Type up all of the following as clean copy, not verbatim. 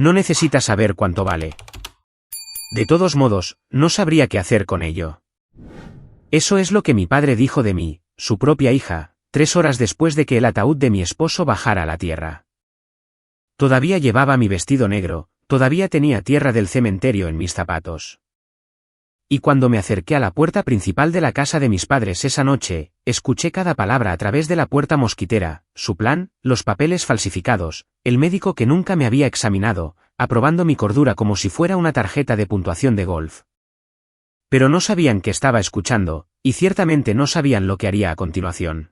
No necesita saber cuánto vale. De todos modos, no sabría qué hacer con ello. Eso es lo que mi padre dijo de mí, su propia hija, 3 horas después de que el ataúd de mi esposo bajara a la tierra. Todavía llevaba mi vestido negro, todavía tenía tierra del cementerio en mis zapatos. Y cuando me acerqué a la puerta principal de la casa de mis padres esa noche, escuché cada palabra a través de la puerta mosquitera, su plan, los papeles falsificados, el médico que nunca me había examinado, aprobando mi cordura como si fuera una tarjeta de puntuación de golf. Pero no sabían que estaba escuchando, y ciertamente no sabían lo que haría a continuación.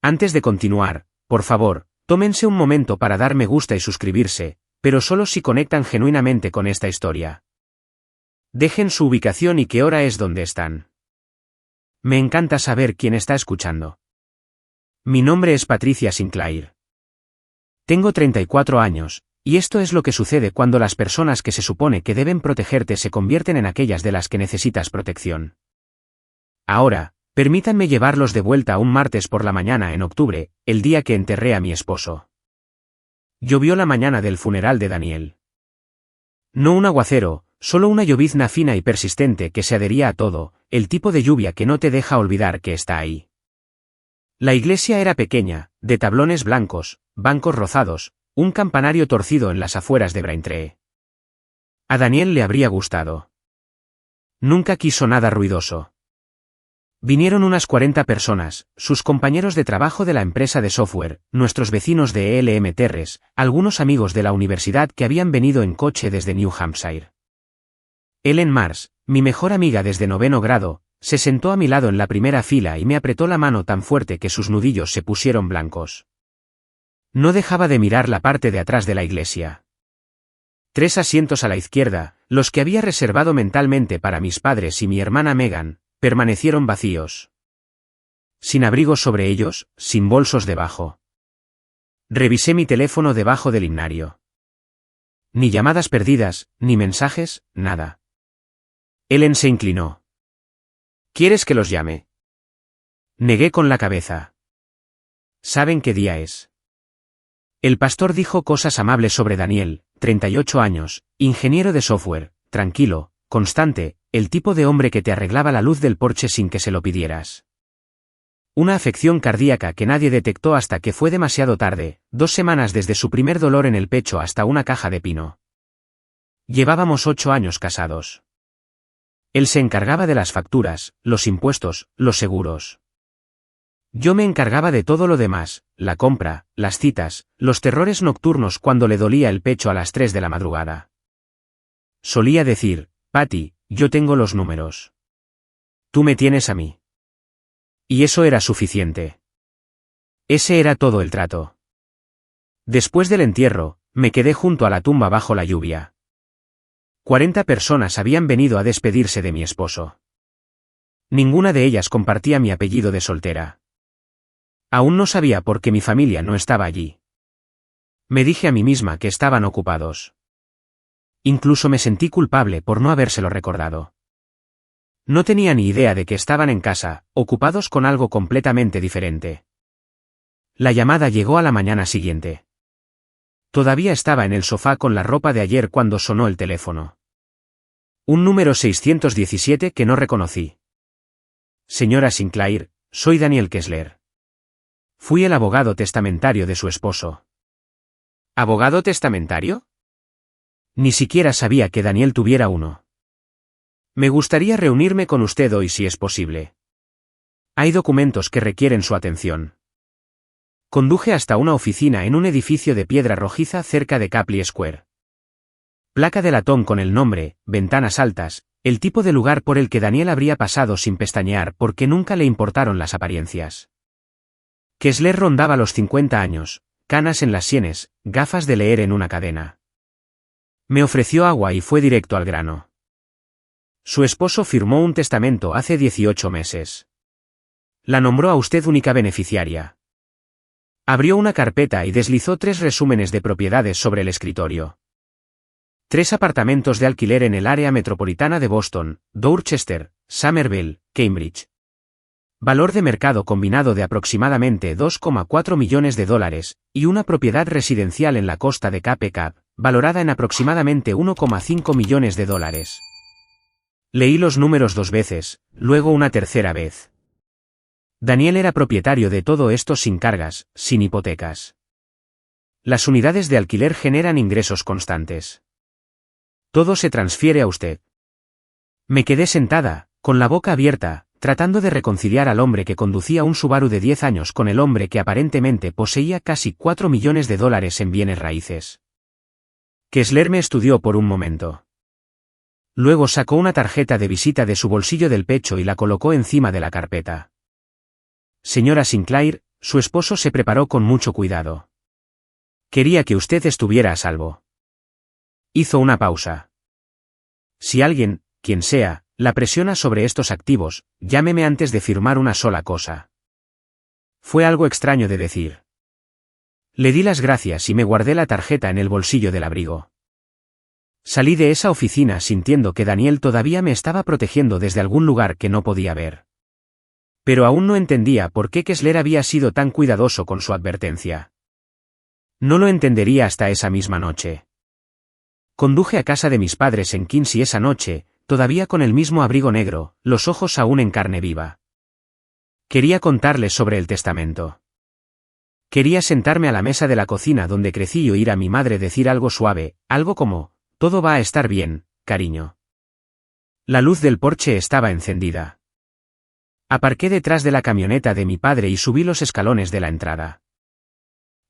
Antes de continuar, por favor, tómense un momento para dar me gusta y suscribirse, pero solo si conectan genuinamente con esta historia. Dejen su ubicación y qué hora es donde están. Me encanta saber quién está escuchando. Mi nombre es Patricia Sinclair. Tengo 34 años, y esto es lo que sucede cuando las personas que se supone que deben protegerte se convierten en aquellas de las que necesitas protección. Ahora, permítanme llevarlos de vuelta a un martes por la mañana en octubre, el día que enterré a mi esposo. Llovió la mañana del funeral de Daniel. No un aguacero, solo una llovizna fina y persistente que se adhería a todo, el tipo de lluvia que no te deja olvidar que está ahí. La iglesia era pequeña, de tablones blancos, bancos rozados, un campanario torcido en las afueras de Braintree. A Daniel le habría gustado. Nunca quiso nada ruidoso. Vinieron unas 40 personas, sus compañeros de trabajo de la empresa de software, nuestros vecinos de ELM Terres, algunos amigos de la universidad que habían venido en coche desde New Hampshire. Ellen Mars, mi mejor amiga desde 9º grado, se sentó a mi lado en la primera fila y me apretó la mano tan fuerte que sus nudillos se pusieron blancos. No dejaba de mirar la parte de atrás de la iglesia. 3 asientos a la izquierda, los que había reservado mentalmente para mis padres y mi hermana Megan, permanecieron vacíos. Sin abrigos sobre ellos, sin bolsos debajo. Revisé mi teléfono debajo del himnario. Ni llamadas perdidas, ni mensajes, nada. Ellen se inclinó. ¿Quieres que los llame? Negué con la cabeza. ¿Saben qué día es? El pastor dijo cosas amables sobre Daniel, 38 años, ingeniero de software, tranquilo, constante, el tipo de hombre que te arreglaba la luz del porche sin que se lo pidieras. Una afección cardíaca que nadie detectó hasta que fue demasiado tarde, 2 semanas desde su primer dolor en el pecho hasta una caja de pino. Llevábamos 8 años casados. Él se encargaba de las facturas, los impuestos, los seguros. Yo me encargaba de todo lo demás, la compra, las citas, los terrores nocturnos cuando le dolía el pecho a las 3 de la madrugada. Solía decir, Patty, yo tengo los números. Tú me tienes a mí. Y eso era suficiente. Ese era todo el trato. Después del entierro, me quedé junto a la tumba bajo la lluvia. 40 personas habían venido a despedirse de mi esposo. Ninguna de ellas compartía mi apellido de soltera. Aún no sabía por qué mi familia no estaba allí. Me dije a mí misma que estaban ocupados. Incluso me sentí culpable por no habérselo recordado. No tenía ni idea de que estaban en casa, ocupados con algo completamente diferente. La llamada llegó a la mañana siguiente. Todavía estaba en el sofá con la ropa de ayer cuando sonó el teléfono. Un número 617 que no reconocí. Señora Sinclair, soy Daniel Kessler. Fui el abogado testamentario de su esposo. ¿Abogado testamentario? Ni siquiera sabía que Daniel tuviera uno. Me gustaría reunirme con usted hoy si es posible. Hay documentos que requieren su atención. Conduje hasta una oficina en un edificio de piedra rojiza cerca de Capley Square. Placa de latón con el nombre, ventanas altas, el tipo de lugar por el que Daniel habría pasado sin pestañear porque nunca le importaron las apariencias. Kessler rondaba los 50 años, canas en las sienes, gafas de leer en una cadena. Me ofreció agua y fue directo al grano. Su esposo firmó un testamento hace 18 meses. La nombró a usted única beneficiaria. Abrió una carpeta y deslizó 3 resúmenes de propiedades sobre el escritorio. 3 apartamentos de alquiler en el área metropolitana de Boston, Dorchester, Somerville, Cambridge. Valor de mercado combinado de aproximadamente $2,4 millones, y una propiedad residencial en la costa de Cape Cod, valorada en aproximadamente 1,5 millones de dólares. Leí los números 2 veces, luego una tercera vez. Daniel era propietario de todo esto sin cargas, sin hipotecas. Las unidades de alquiler generan ingresos constantes. Todo se transfiere a usted. Me quedé sentada, con la boca abierta, tratando de reconciliar al hombre que conducía un Subaru de 10 años con el hombre que aparentemente poseía casi 4 millones de dólares en bienes raíces. Kessler me estudió por un momento. Luego sacó una tarjeta de visita de su bolsillo del pecho y la colocó encima de la carpeta. Señora Sinclair, su esposo se preparó con mucho cuidado. Quería que usted estuviera a salvo. Hizo una pausa. Si alguien, quien sea, la presiona sobre estos activos, llámeme antes de firmar una sola cosa. Fue algo extraño de decir. Le di las gracias y me guardé la tarjeta en el bolsillo del abrigo. Salí de esa oficina sintiendo que Daniel todavía me estaba protegiendo desde algún lugar que no podía ver. Pero aún no entendía por qué Kessler había sido tan cuidadoso con su advertencia. No lo entendería hasta esa misma noche. Conduje a casa de mis padres en Quincy esa noche, todavía con el mismo abrigo negro, los ojos aún en carne viva. Quería contarles sobre el testamento. Quería sentarme a la mesa de la cocina donde crecí y oír a mi madre decir algo suave, algo como, todo va a estar bien, cariño. La luz del porche estaba encendida. Aparqué detrás de la camioneta de mi padre y subí los escalones de la entrada.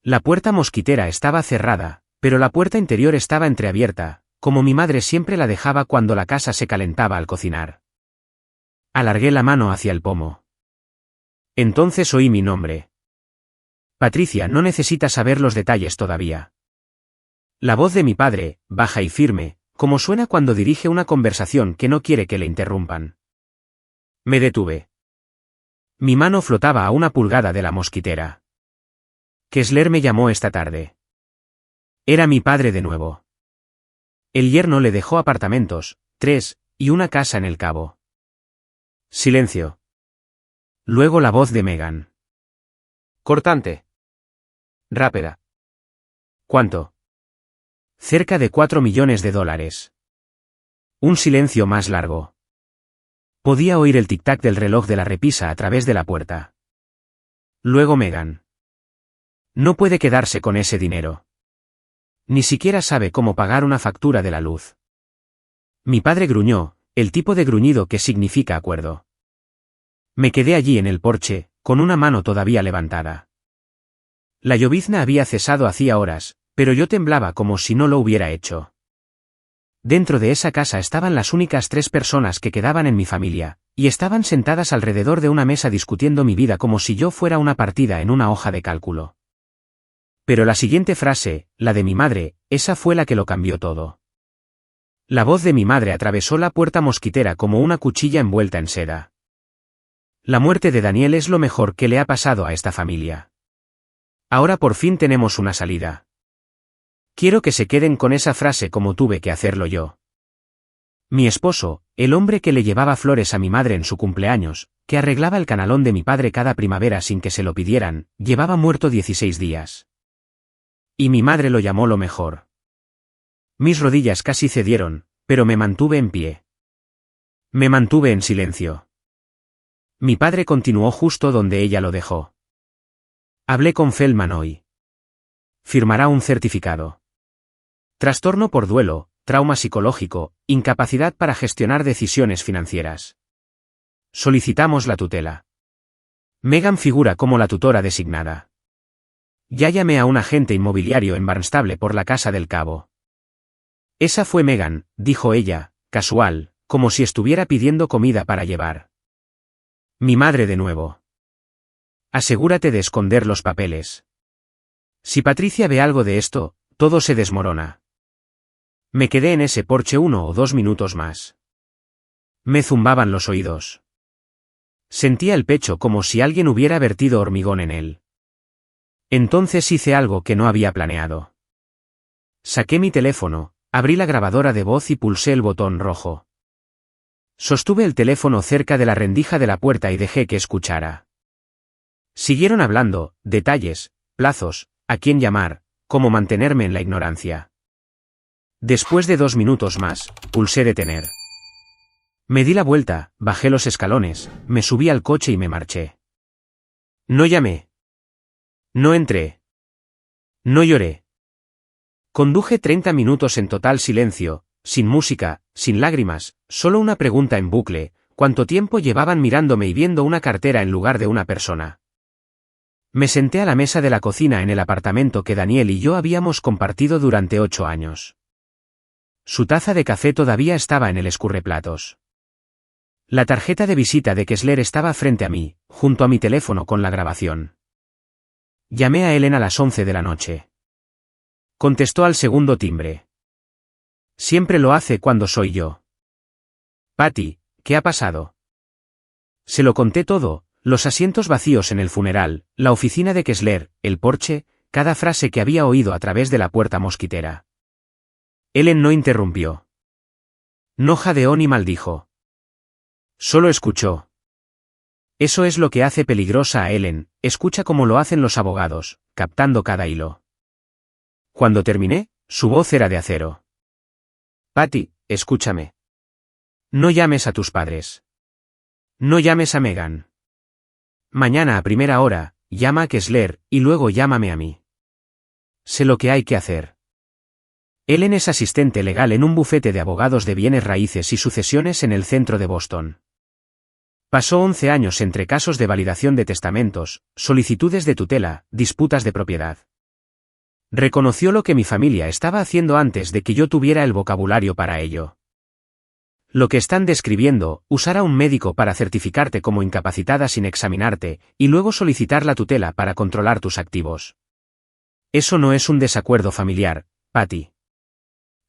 La puerta mosquitera estaba cerrada, pero la puerta interior estaba entreabierta, como mi madre siempre la dejaba cuando la casa se calentaba al cocinar. Alargué la mano hacia el pomo. Entonces oí mi nombre. Patricia, no necesita saber los detalles todavía. La voz de mi padre, baja y firme, como suena cuando dirige una conversación que no quiere que le interrumpan. Me detuve. Mi mano flotaba a una pulgada de la mosquitera. Kessler me llamó esta tarde. Era mi padre de nuevo. El yerno le dejó apartamentos, 3, y una casa en el Cabo. Silencio. Luego la voz de Megan. Cortante. Rápida. ¿Cuánto? Cerca de 4 millones de dólares. Un silencio más largo. Podía oír el tic-tac del reloj de la repisa a través de la puerta. Luego Megan. No puede quedarse con ese dinero. Ni siquiera sabe cómo pagar una factura de la luz. Mi padre gruñó, el tipo de gruñido que significa acuerdo. Me quedé allí en el porche, con una mano todavía levantada. La llovizna había cesado hacía horas, pero yo temblaba como si no lo hubiera hecho. Dentro de esa casa estaban las únicas 3 personas que quedaban en mi familia, y estaban sentadas alrededor de una mesa discutiendo mi vida como si yo fuera una partida en una hoja de cálculo. Pero la siguiente frase, la de mi madre, esa fue la que lo cambió todo. La voz de mi madre atravesó la puerta mosquitera como una cuchilla envuelta en seda. La muerte de Daniel es lo mejor que le ha pasado a esta familia. Ahora por fin tenemos una salida. Quiero que se queden con esa frase como tuve que hacerlo yo. Mi esposo, el hombre que le llevaba flores a mi madre en su cumpleaños, que arreglaba el canalón de mi padre cada primavera sin que se lo pidieran, llevaba muerto 16 días. Y mi madre lo llamó lo mejor. Mis rodillas casi cedieron, pero me mantuve en pie. Me mantuve en silencio. Mi padre continuó justo donde ella lo dejó. Hablé con Feldman hoy. Firmará un certificado. Trastorno por duelo, trauma psicológico, incapacidad para gestionar decisiones financieras. Solicitamos la tutela. Megan figura como la tutora designada. Ya llamé a un agente inmobiliario en Barnstable por la Casa del Cabo. Esa fue Megan, dijo ella, casual, como si estuviera pidiendo comida para llevar. Mi madre de nuevo. Asegúrate de esconder los papeles. Si Patricia ve algo de esto, todo se desmorona. Me quedé en ese porche 1 o 2 minutos más. Me zumbaban los oídos. Sentía el pecho como si alguien hubiera vertido hormigón en él. Entonces hice algo que no había planeado. Saqué mi teléfono, abrí la grabadora de voz y pulsé el botón rojo. Sostuve el teléfono cerca de la rendija de la puerta y dejé que escuchara. Siguieron hablando, detalles, plazos, a quién llamar, cómo mantenerme en la ignorancia. Después de 2 minutos más, pulsé detener. Me di la vuelta, bajé los escalones, me subí al coche y me marché. No llamé. No entré. No lloré. Conduje 30 minutos en total silencio, sin música, sin lágrimas, solo una pregunta en bucle: ¿cuánto tiempo llevaban mirándome y viendo una cartera en lugar de una persona? Me senté a la mesa de la cocina en el apartamento que Daniel y yo habíamos compartido durante 8 años. Su taza de café todavía estaba en el escurreplatos. La tarjeta de visita de Kessler estaba frente a mí, junto a mi teléfono con la grabación. Llamé a Ellen a las 11 de la noche. Contestó al segundo timbre. Siempre lo hace cuando soy yo. Patty, ¿qué ha pasado? Se lo conté todo: los asientos vacíos en el funeral, la oficina de Kessler, el porche, cada frase que había oído a través de la puerta mosquitera. Ellen no interrumpió. No jadeó ni maldijo. Solo escuchó. Eso es lo que hace peligrosa a Ellen: escucha como lo hacen los abogados, captando cada hilo. Cuando terminé, su voz era de acero. Patty, escúchame. No llames a tus padres. No llames a Megan. Mañana a primera hora, llama a Kessler, y luego llámame a mí. Sé lo que hay que hacer. Ellen es asistente legal en un bufete de abogados de bienes raíces y sucesiones en el centro de Boston. Pasó 11 años entre casos de validación de testamentos, solicitudes de tutela, disputas de propiedad. Reconoció lo que mi familia estaba haciendo antes de que yo tuviera el vocabulario para ello. Lo que están describiendo: usar a un médico para certificarte como incapacitada sin examinarte, y luego solicitar la tutela para controlar tus activos. Eso no es un desacuerdo familiar, Patty.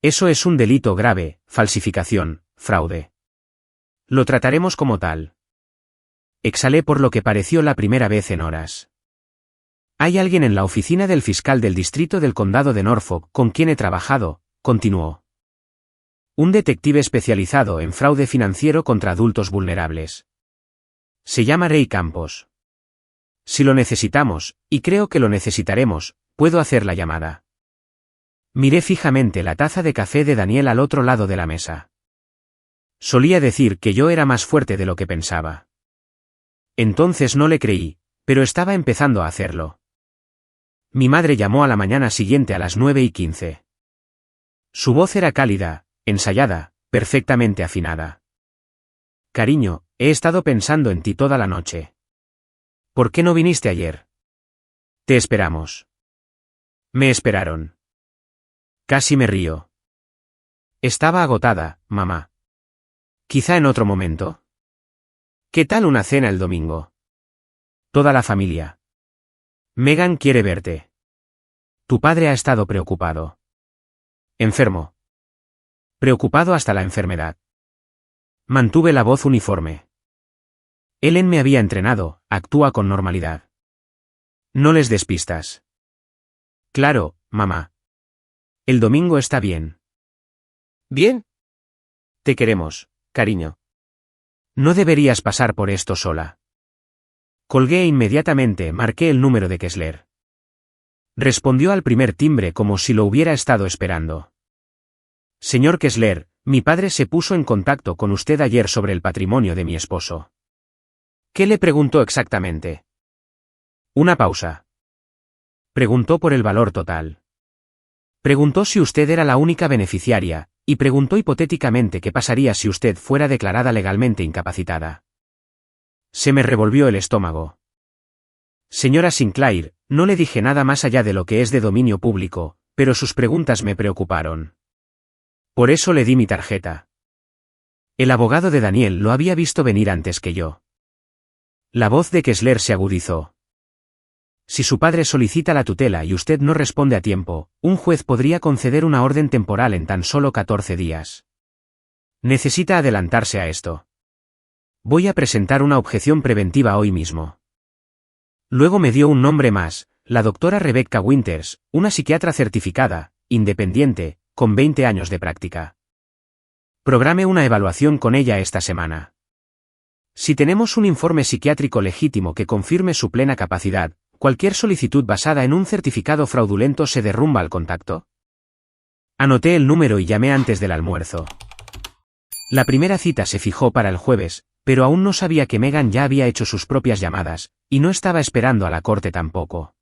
Eso es un delito grave: falsificación, fraude. Lo trataremos como tal. Exhalé por lo que pareció la primera vez en horas. Hay alguien en la oficina del fiscal del distrito del condado de Norfolk con quien he trabajado, continuó. Un detective especializado en fraude financiero contra adultos vulnerables. Se llama Ray Campos. Si lo necesitamos, y creo que lo necesitaremos, puedo hacer la llamada. Miré fijamente la taza de café de Daniel al otro lado de la mesa. Solía decir que yo era más fuerte de lo que pensaba. Entonces no le creí, pero estaba empezando a hacerlo. Mi madre llamó a la mañana siguiente a las 9:15. Su voz era cálida, ensayada, perfectamente afinada. Cariño, he estado pensando en ti toda la noche. ¿Por qué no viniste ayer? Te esperamos. Me esperaron. Casi me río. Estaba agotada, mamá. Quizá en otro momento. ¿Qué tal una cena el domingo? Toda la familia. Megan quiere verte. Tu padre ha estado preocupado. Enfermo. Preocupado hasta la enfermedad. Mantuve la voz uniforme. Ellen me había entrenado: actúa con normalidad. No les despistas. Claro, mamá. El domingo está bien. ¿Bien? Te queremos, cariño. No deberías pasar por esto sola. Colgué e inmediatamente marqué el número de Kessler. Respondió al primer timbre como si lo hubiera estado esperando. Señor Kessler, mi padre se puso en contacto con usted ayer sobre el patrimonio de mi esposo. ¿Qué le preguntó exactamente? Una pausa. Preguntó por el valor total. Preguntó si usted era la única beneficiaria, y preguntó hipotéticamente qué pasaría si usted fuera declarada legalmente incapacitada. Se me revolvió el estómago. Señora Sinclair, no le dije nada más allá de lo que es de dominio público, pero sus preguntas me preocuparon. Por eso le di mi tarjeta. El abogado de Daniel lo había visto venir antes que yo. La voz de Kessler se agudizó. Si su padre solicita la tutela y usted no responde a tiempo, un juez podría conceder una orden temporal en tan solo 14 días. Necesita adelantarse a esto. Voy a presentar una objeción preventiva hoy mismo. Luego me dio un nombre más: la doctora Rebecca Winters, una psiquiatra certificada, independiente, con 20 años de práctica. Programe una evaluación con ella esta semana. Si tenemos un informe psiquiátrico legítimo que confirme su plena capacidad, cualquier solicitud basada en un certificado fraudulento se derrumba al contacto. Anoté el número y llamé antes del almuerzo. La primera cita se fijó para el jueves, pero aún no sabía que Meghan ya había hecho sus propias llamadas, y no estaba esperando a la corte tampoco.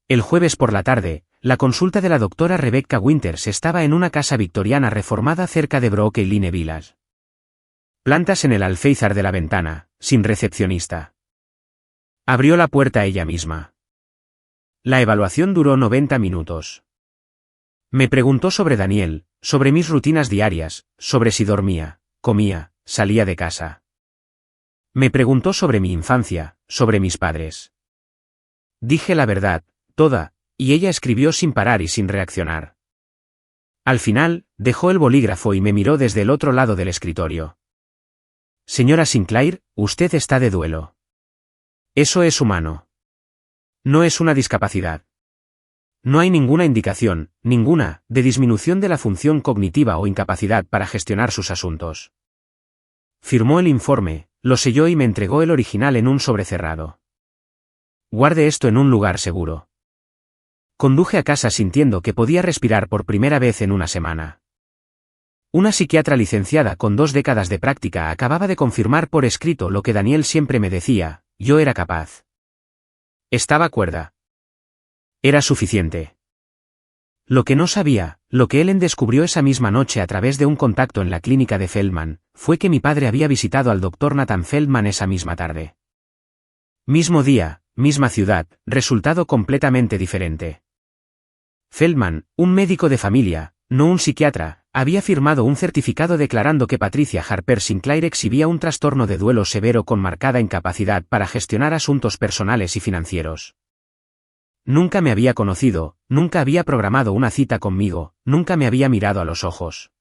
El jueves por la tarde, la consulta de la doctora Rebecca Winters estaba en una casa victoriana reformada cerca de Brooklyn Village. Plantas en el alféizar de la ventana, sin recepcionista. Abrió la puerta ella misma. La evaluación duró 90 minutos. Me preguntó sobre Daniel, sobre mis rutinas diarias, sobre si dormía, comía, salía de casa. Me preguntó sobre mi infancia, sobre mis padres. Dije la verdad, toda, y ella escribió sin parar y sin reaccionar. Al final, dejó el bolígrafo y me miró desde el otro lado del escritorio. Señora Sinclair, usted está de duelo. Eso es humano. No es una discapacidad. No hay ninguna indicación, ninguna, de disminución de la función cognitiva o incapacidad para gestionar sus asuntos. Firmó el informe, lo selló y me entregó el original en un sobre cerrado. Guarde esto en un lugar seguro. Conduje a casa sintiendo que podía respirar por primera vez en una semana. Una psiquiatra licenciada con 2 décadas de práctica acababa de confirmar por escrito lo que Daniel siempre me decía: yo era capaz. Estaba cuerda. Era suficiente. Lo que no sabía, lo que Ellen descubrió esa misma noche a través de un contacto en la clínica de Feldman, fue que mi padre había visitado al Dr. Nathan Feldman esa misma tarde. Mismo día, misma ciudad, resultado completamente diferente. Feldman, un médico de familia, no un psiquiatra, había firmado un certificado declarando que Patricia Harper Sinclair exhibía un trastorno de duelo severo con marcada incapacidad para gestionar asuntos personales y financieros. Nunca me había conocido, nunca había programado una cita conmigo, nunca me había mirado a los ojos.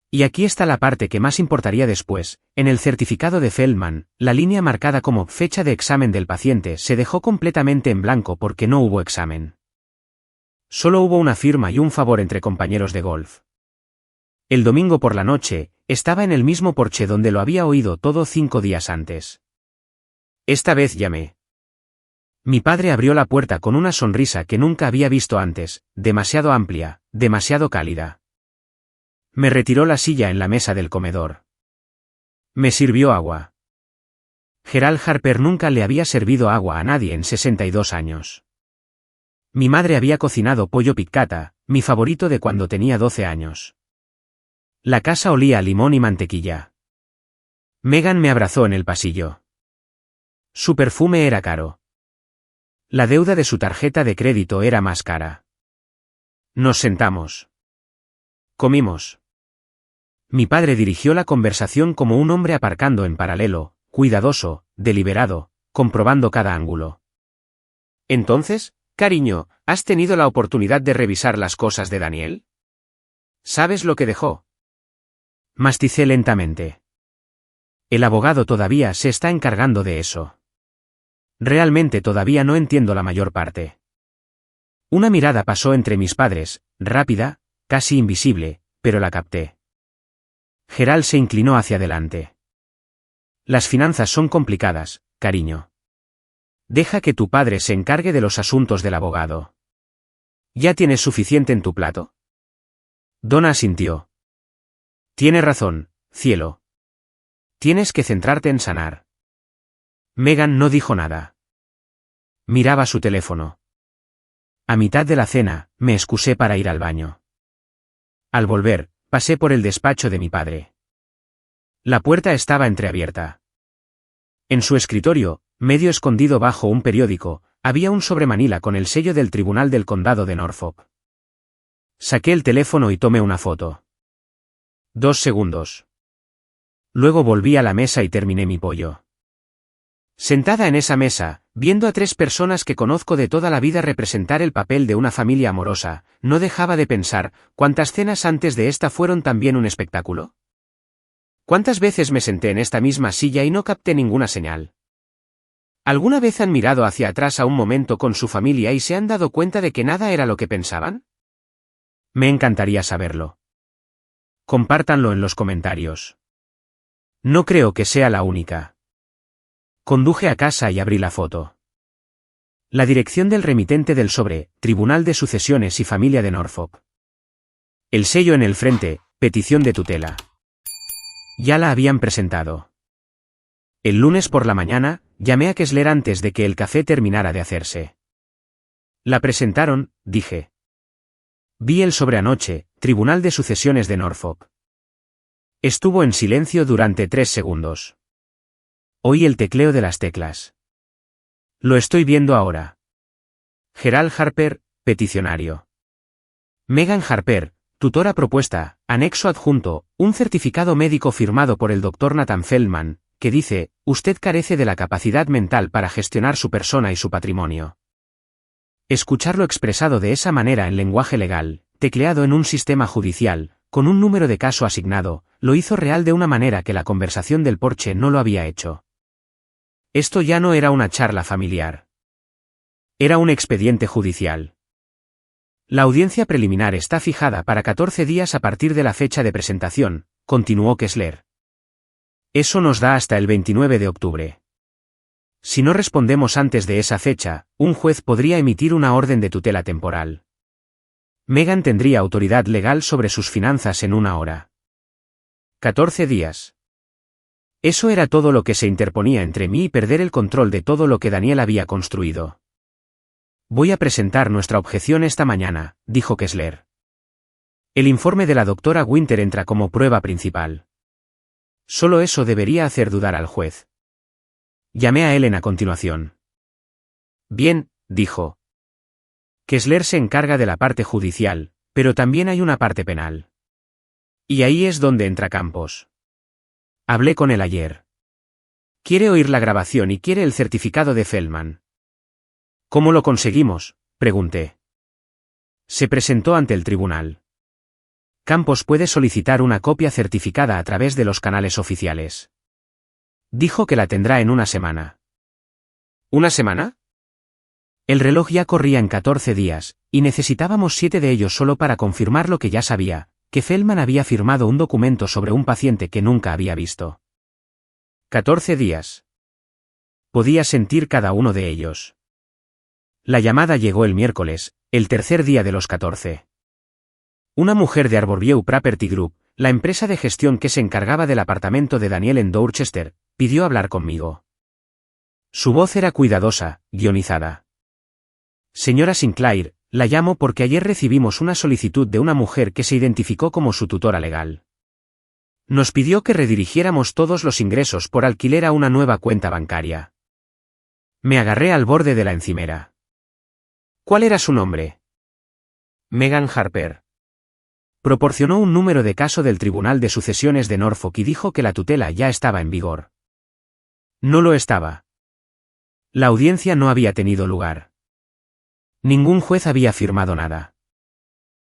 Y aquí está la parte que más importaría después: en el certificado de Feldman, la línea marcada como fecha de examen del paciente se dejó completamente en blanco porque no hubo examen. Solo hubo una firma y un favor entre compañeros de golf. El domingo por la noche, estaba en el mismo porche donde lo había oído todo 5 días antes. Esta vez llamé. Mi padre abrió la puerta con una sonrisa que nunca había visto antes, demasiado amplia, demasiado cálida. Me retiró la silla en la mesa del comedor. Me sirvió agua. Gerald Harper nunca le había servido agua a nadie en 62 años. Mi madre había cocinado pollo piccata, mi favorito de cuando tenía 12 años. La casa olía a limón y mantequilla. Meghan me abrazó en el pasillo. Su perfume era caro. La deuda de su tarjeta de crédito era más cara. Nos sentamos. Comimos. Mi padre dirigió la conversación como un hombre aparcando en paralelo, cuidadoso, deliberado, comprobando cada ángulo. Entonces, cariño, ¿has tenido la oportunidad de revisar las cosas de Daniel? ¿Sabes lo que dejó? Masticé lentamente. El abogado todavía se está encargando de eso. Realmente todavía no entiendo la mayor parte. Una mirada pasó entre mis padres, rápida, casi invisible, pero la capté. Gerald se inclinó hacia adelante. Las finanzas son complicadas, cariño. Deja que tu padre se encargue de los asuntos del abogado. ¿Ya tienes suficiente en tu plato? Donna asintió. Tiene razón, cielo. Tienes que centrarte en sanar. Meghan no dijo nada. Miraba su teléfono. A mitad de la cena, me excusé para ir al baño. Al volver, pasé por el despacho de mi padre. La puerta estaba entreabierta. En su escritorio, medio escondido bajo un periódico, había un sobremanila con el sello del Tribunal del Condado de Norfolk. Saqué el teléfono y tomé una foto. 2 segundos. Luego volví a la mesa y terminé mi pollo. Sentada en esa mesa, viendo a 3 personas que conozco de toda la vida representar el papel de una familia amorosa, no dejaba de pensar: ¿cuántas cenas antes de esta fueron también un espectáculo? ¿Cuántas veces me senté en esta misma silla y no capté ninguna señal? ¿Alguna vez han mirado hacia atrás a un momento con su familia y se han dado cuenta de que nada era lo que pensaban? Me encantaría saberlo. Compártanlo en los comentarios. No creo que sea la única. Conduje a casa y abrí la foto. La dirección del remitente del sobre: Tribunal de Sucesiones y Familia de Norfolk. El sello en el frente, petición de tutela. Ya la habían presentado. El lunes por la mañana, llamé a Kessler antes de que el café terminara de hacerse. La presentaron, dije. Vi el sobre anoche, Tribunal de Sucesiones de Norfolk. Estuvo en silencio durante 3 segundos. Oí el tecleo de las teclas. Lo estoy viendo ahora. Gerald Harper, peticionario. Megan Harper, tutora propuesta, anexo adjunto, un certificado médico firmado por el Dr. Nathan Feldman, que dice, usted carece de la capacidad mental para gestionar su persona y su patrimonio. Escucharlo expresado de esa manera en lenguaje legal, tecleado en un sistema judicial, con un número de caso asignado, lo hizo real de una manera que la conversación del porche no lo había hecho. Esto ya no era una charla familiar. Era un expediente judicial. La audiencia preliminar está fijada para 14 días a partir de la fecha de presentación, continuó Kessler. Eso nos da hasta el 29 de octubre. Si no respondemos antes de esa fecha, un juez podría emitir una orden de tutela temporal. Megan tendría autoridad legal sobre sus finanzas en 1 hora. 14 días. Eso era todo lo que se interponía entre mí y perder el control de todo lo que Daniel había construido. Voy a presentar nuestra objeción esta mañana, dijo Kessler. El informe de la doctora Winter entra como prueba principal. Solo eso debería hacer dudar al juez. Llamé a Ellen a continuación. Bien, dijo. Kessler se encarga de la parte judicial, pero también hay una parte penal. Y ahí es donde entra Campos. Hablé con él ayer. Quiere oír la grabación y quiere el certificado de Feldman. ¿Cómo lo conseguimos?, pregunté. Se presentó ante el tribunal. Campos puede solicitar una copia certificada a través de los canales oficiales. Dijo que la tendrá en 1 semana. ¿1 semana? El reloj ya corría en 14 días, y necesitábamos 7 de ellos solo para confirmar lo que ya sabía, que Feldman había firmado un documento sobre un paciente que nunca había visto. 14 días. Podía sentir cada uno de ellos. La llamada llegó el miércoles, el tercer día de los 14. Una mujer de Arborview Property Group, la empresa de gestión que se encargaba del apartamento de Daniel en Dorchester, pidió hablar conmigo. Su voz era cuidadosa, guionizada. Señora Sinclair, la llamo porque ayer recibimos una solicitud de una mujer que se identificó como su tutora legal. Nos pidió que redirigiéramos todos los ingresos por alquiler a una nueva cuenta bancaria. Me agarré al borde de la encimera. ¿Cuál era su nombre? Megan Harper. Proporcionó un número de caso del Tribunal de Sucesiones de Norfolk y dijo que la tutela ya estaba en vigor. No lo estaba. La audiencia no había tenido lugar. Ningún juez había firmado nada.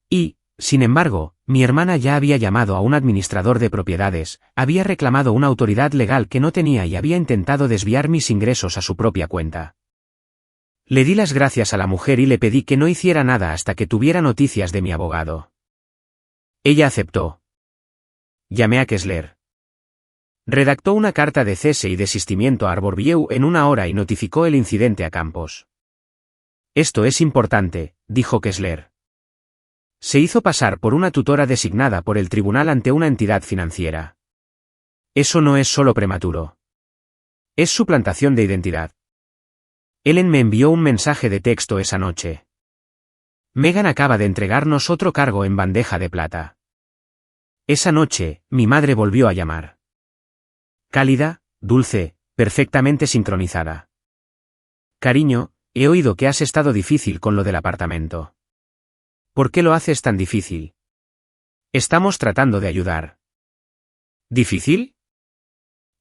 Y, sin embargo, mi hermana ya había llamado a un administrador de propiedades, había reclamado una autoridad legal que no tenía y había intentado desviar mis ingresos a su propia cuenta. Le di las gracias a la mujer y le pedí que no hiciera nada hasta que tuviera noticias de mi abogado. Ella aceptó. Llamé a Kessler. Redactó una carta de cese y desistimiento a Arborview en 1 hora y notificó el incidente a Campos. Esto es importante, dijo Kessler. Se hizo pasar por una tutora designada por el tribunal ante una entidad financiera. Eso no es solo prematuro. Es suplantación de identidad. Ellen me envió un mensaje de texto esa noche. Megan acaba de entregarnos otro cargo en bandeja de plata. Esa noche, mi madre volvió a llamar. Cálida, dulce, perfectamente sincronizada. Cariño, he oído que has estado difícil con lo del apartamento. ¿Por qué lo haces tan difícil? Estamos tratando de ayudar. ¿Difícil?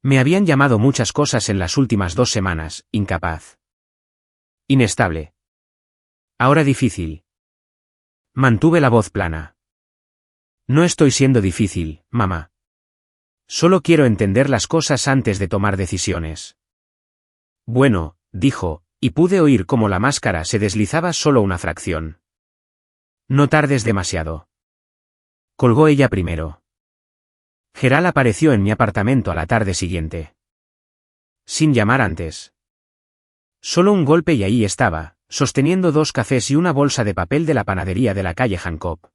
Me habían llamado muchas cosas en las últimas 2 semanas, incapaz. Inestable. Ahora difícil. Mantuve la voz plana. No estoy siendo difícil, mamá. Solo quiero entender las cosas antes de tomar decisiones. Bueno, dijo, y pude oír cómo la máscara se deslizaba solo una fracción. No tardes demasiado. Colgó ella primero. Gerald apareció en mi apartamento a la tarde siguiente. Sin llamar antes. Solo un golpe y ahí estaba, sosteniendo 2 cafés y una bolsa de papel de la panadería de la calle Hancock.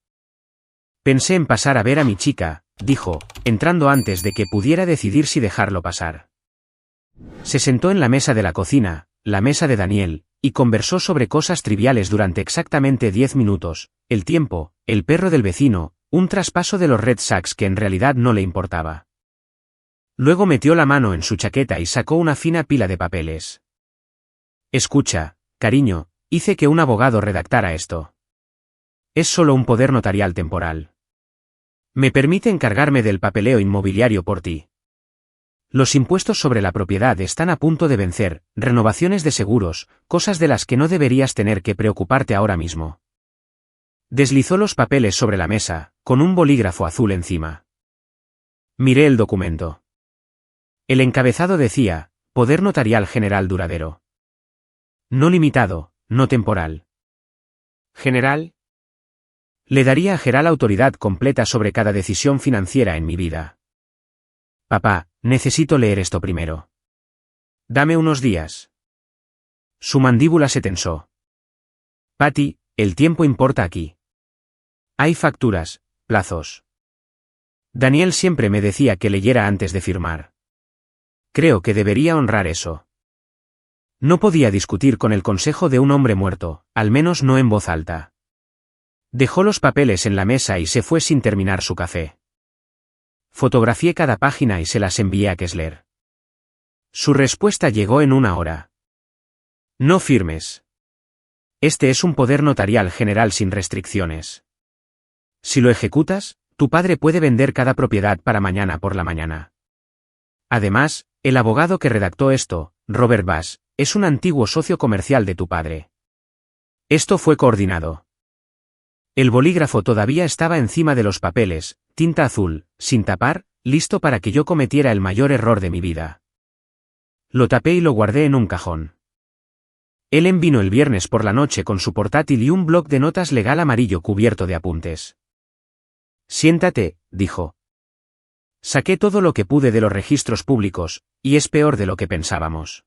Pensé en pasar a ver a mi chica, dijo, entrando antes de que pudiera decidir si dejarlo pasar. Se sentó en la mesa de la cocina, la mesa de Daniel, y conversó sobre cosas triviales durante exactamente 10 minutos, el tiempo, el perro del vecino, un traspaso de los Red Sox que en realidad no le importaba. Luego metió la mano en su chaqueta y sacó una fina pila de papeles. Escucha, cariño, hice que un abogado redactara esto. Es solo un poder notarial temporal. Me permite encargarme del papeleo inmobiliario por ti. Los impuestos sobre la propiedad están a punto de vencer, renovaciones de seguros, cosas de las que no deberías tener que preocuparte ahora mismo. Deslizó los papeles sobre la mesa, con un bolígrafo azul encima. Miré el documento. El encabezado decía, Poder Notarial General Duradero. No limitado, no temporal. ¿General? Le daría a Geral autoridad completa sobre cada decisión financiera en mi vida. Papá, necesito leer esto primero. Dame unos días. Su mandíbula se tensó. Patty, el tiempo importa aquí. Hay facturas, plazos. Daniel siempre me decía que leyera antes de firmar. Creo que debería honrar eso. No podía discutir con el consejo de un hombre muerto, al menos no en voz alta. Dejó los papeles en la mesa y se fue sin terminar su café. Fotografié cada página y se las envié a Kessler. Su respuesta llegó en 1 hora. No firmes. Este es un poder notarial general sin restricciones. Si lo ejecutas, tu padre puede vender cada propiedad para mañana por la mañana. Además, el abogado que redactó esto, Robert Bass, es un antiguo socio comercial de tu padre. Esto fue coordinado. El bolígrafo todavía estaba encima de los papeles, tinta azul, sin tapar, listo para que yo cometiera el mayor error de mi vida. Lo tapé y lo guardé en un cajón. Ellen vino el viernes por la noche con su portátil y un bloc de notas legal amarillo cubierto de apuntes. Siéntate, dijo. Saqué todo lo que pude de los registros públicos, y es peor de lo que pensábamos.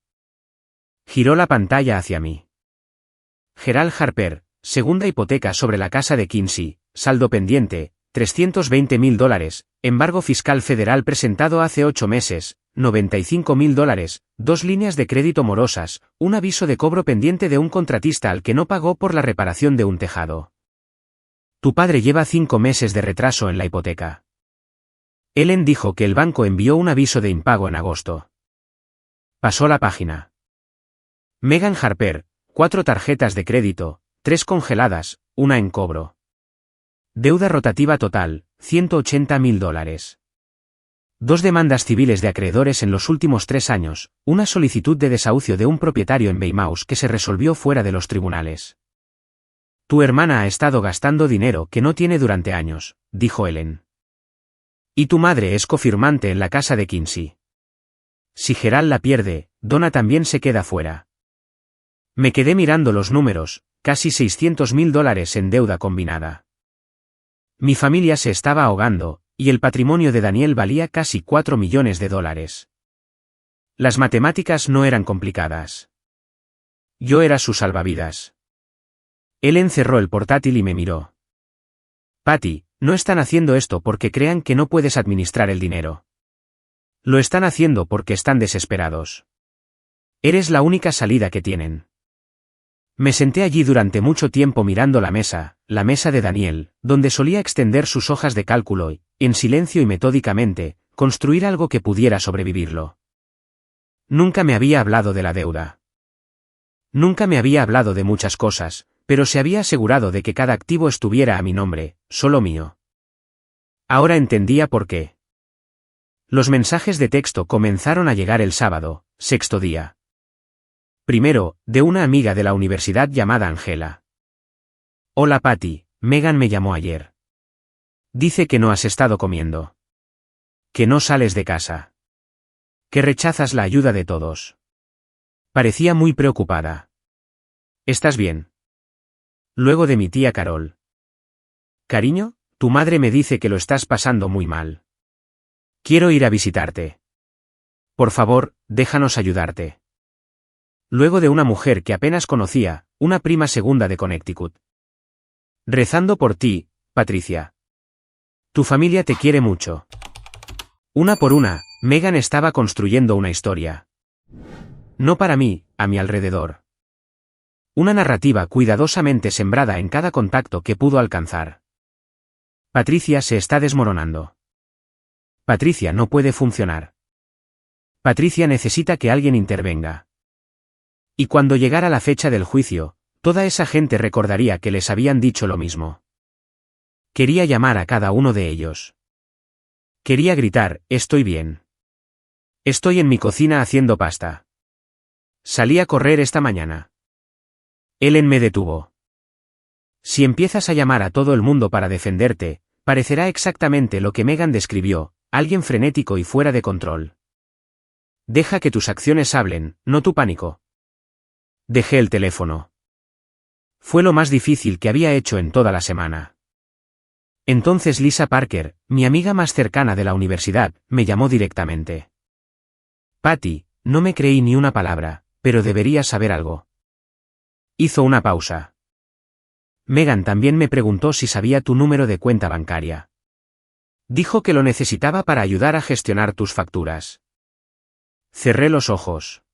Giró la pantalla hacia mí. Gerald Harper, segunda hipoteca sobre la casa de Quincy, saldo pendiente, $320.000, embargo fiscal federal presentado hace 8 meses, $95.000, 2 líneas de crédito morosas, un aviso de cobro pendiente de un contratista al que no pagó por la reparación de un tejado. Tu padre lleva 5 meses de retraso en la hipoteca. Ellen dijo que el banco envió un aviso de impago en agosto. Pasó la página. Megan Harper, 4 tarjetas de crédito, 3 congeladas, 1 en cobro. Deuda rotativa total, $180.000. 2 demandas civiles de acreedores en los últimos 3 años, una solicitud de desahucio de un propietario en Weymouth que se resolvió fuera de los tribunales. Tu hermana ha estado gastando dinero que no tiene durante años, dijo Ellen. Y tu madre es cofirmante en la casa de Quincy. Si Gerald la pierde, Donna también se queda fuera. Me quedé mirando los números, casi $600.000 en deuda combinada. Mi familia se estaba ahogando, y el patrimonio de Daniel valía casi $4 millones. Las matemáticas no eran complicadas. Yo era su salvavidas. Él encerró el portátil y me miró. Patty, no están haciendo esto porque crean que no puedes administrar el dinero. Lo están haciendo porque están desesperados. Eres la única salida que tienen. Me senté allí durante mucho tiempo mirando la mesa de Daniel, donde solía extender sus hojas de cálculo y, en silencio y metódicamente, construir algo que pudiera sobrevivirlo. Nunca me había hablado de la deuda. Nunca me había hablado de muchas cosas, pero se había asegurado de que cada activo estuviera a mi nombre, solo mío. Ahora entendía por qué. Los mensajes de texto comenzaron a llegar el sábado, 6º día. Primero, de una amiga de la universidad llamada Angela. Hola Patty, Megan me llamó ayer. Dice que no has estado comiendo. Que no sales de casa. Que rechazas la ayuda de todos. Parecía muy preocupada. ¿Estás bien? Luego de mi tía Carol. Cariño, tu madre me dice que lo estás pasando muy mal. Quiero ir a visitarte. Por favor, déjanos ayudarte. Luego de una mujer que apenas conocía, una prima segunda de Connecticut. Rezando por ti, Patricia. Tu familia te quiere mucho. Una por una, Meghan estaba construyendo una historia. No para mí, a mi alrededor. Una narrativa cuidadosamente sembrada en cada contacto que pudo alcanzar. Patricia se está desmoronando. Patricia no puede funcionar. Patricia necesita que alguien intervenga. Y cuando llegara la fecha del juicio, toda esa gente recordaría que les habían dicho lo mismo. Quería llamar a cada uno de ellos. Quería gritar, estoy bien. Estoy en mi cocina haciendo pasta. Salí a correr esta mañana. Ellen me detuvo. Si empiezas a llamar a todo el mundo para defenderte, parecerá exactamente lo que Meghan describió, alguien frenético y fuera de control. Deja que tus acciones hablen, no tu pánico. Dejé el teléfono. Fue lo más difícil que había hecho en toda la semana. Entonces Lisa Parker, mi amiga más cercana de la universidad, me llamó directamente. Patty, no me creí ni una palabra, pero deberías saber algo. Hizo una pausa. Meghan también me preguntó si sabía tu número de cuenta bancaria. Dijo que lo necesitaba para ayudar a gestionar tus facturas. Cerré los ojos.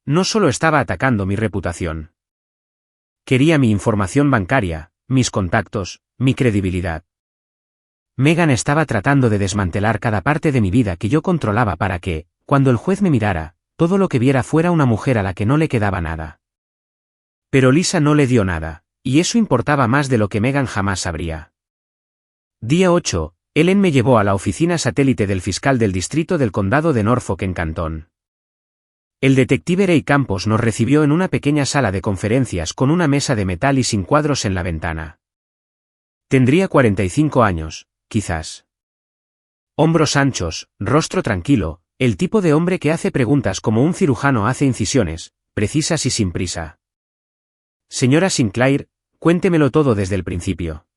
No solo estaba atacando mi reputación. Quería mi información bancaria, mis contactos, mi credibilidad. Meghan estaba tratando de desmantelar cada parte de mi vida que yo controlaba para que, cuando el juez me mirara, todo lo que viera fuera una mujer a la que no le quedaba nada. Pero Lisa no le dio nada, y eso importaba más de lo que Meghan jamás sabría. Día 8, Ellen me llevó a la oficina satélite del fiscal del distrito del condado de Norfolk en Cantón. El detective Ray Campos nos recibió en una pequeña sala de conferencias con una mesa de metal y sin cuadros en la ventana. Tendría 45 años, quizás. Hombros anchos, rostro tranquilo, el tipo de hombre que hace preguntas como un cirujano hace incisiones, precisas y sin prisa. Señora Sinclair, cuéntemelo todo desde el principio.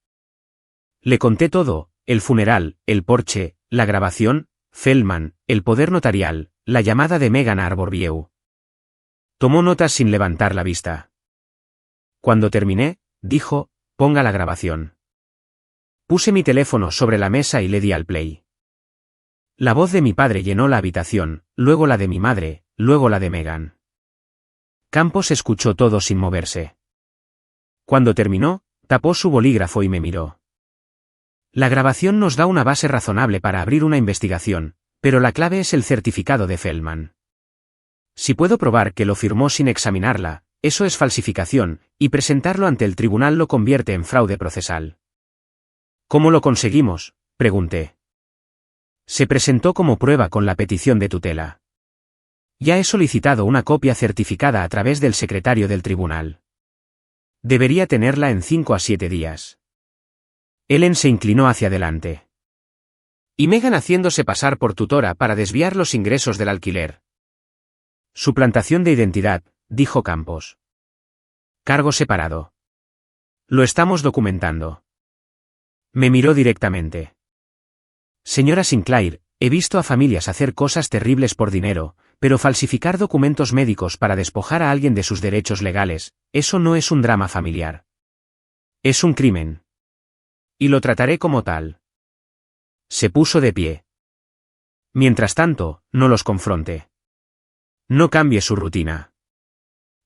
Le conté todo, el funeral, el porche, la grabación, Feldman, el poder notarial, la llamada de Meghan a Arborview. Tomó notas sin levantar la vista. Cuando terminé, dijo, ponga la grabación. Puse mi teléfono sobre la mesa y le di al play. La voz de mi padre llenó la habitación, luego la de mi madre, luego la de Meghan. Campos escuchó todo sin moverse. Cuando terminó, tapó su bolígrafo y me miró. La grabación nos da una base razonable para abrir una investigación, pero la clave es el certificado de Feldman. Si puedo probar que lo firmó sin examinarla, eso es falsificación, y presentarlo ante el tribunal lo convierte en fraude procesal. ¿Cómo lo conseguimos?, pregunté. Se presentó como prueba con la petición de tutela. Ya he solicitado una copia certificada a través del secretario del tribunal. Debería tenerla en 5 a 7 días. Ellen se inclinó hacia adelante. Y Meghan haciéndose pasar por tutora para desviar los ingresos del alquiler. Suplantación de identidad, dijo Campos. Cargo separado. Lo estamos documentando. Me miró directamente. Señora Sinclair, he visto a familias hacer cosas terribles por dinero, pero falsificar documentos médicos para despojar a alguien de sus derechos legales, eso no es un drama familiar. Es un crimen. Y lo trataré como tal. Se puso de pie. Mientras tanto, no los confronte. No cambie su rutina.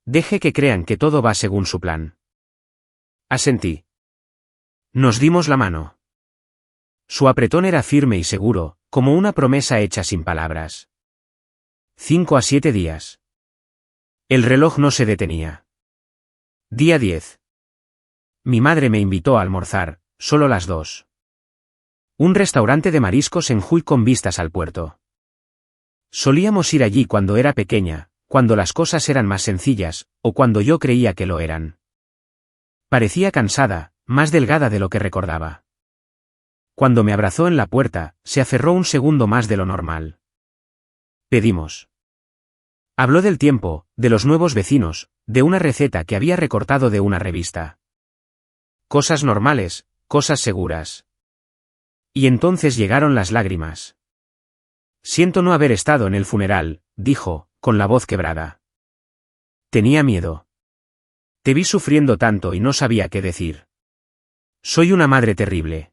Deje que crean que todo va según su plan. Asentí. Nos dimos la mano. Su apretón era firme y seguro, como una promesa hecha sin palabras. 5 a 7 días. El reloj no se detenía. Día 10. Mi madre me invitó a almorzar, solo las dos. Un restaurante de mariscos en Huy con vistas al puerto. Solíamos ir allí cuando era pequeña, cuando las cosas eran más sencillas, o cuando yo creía que lo eran. Parecía cansada, más delgada de lo que recordaba. Cuando me abrazó en la puerta, se aferró un segundo más de lo normal. Pedimos. Habló del tiempo, de los nuevos vecinos, de una receta que había recortado de una revista. Cosas normales, cosas seguras. Y entonces llegaron las lágrimas. Siento no haber estado en el funeral, dijo, con la voz quebrada. Tenía miedo. Te vi sufriendo tanto y no sabía qué decir. Soy una madre terrible.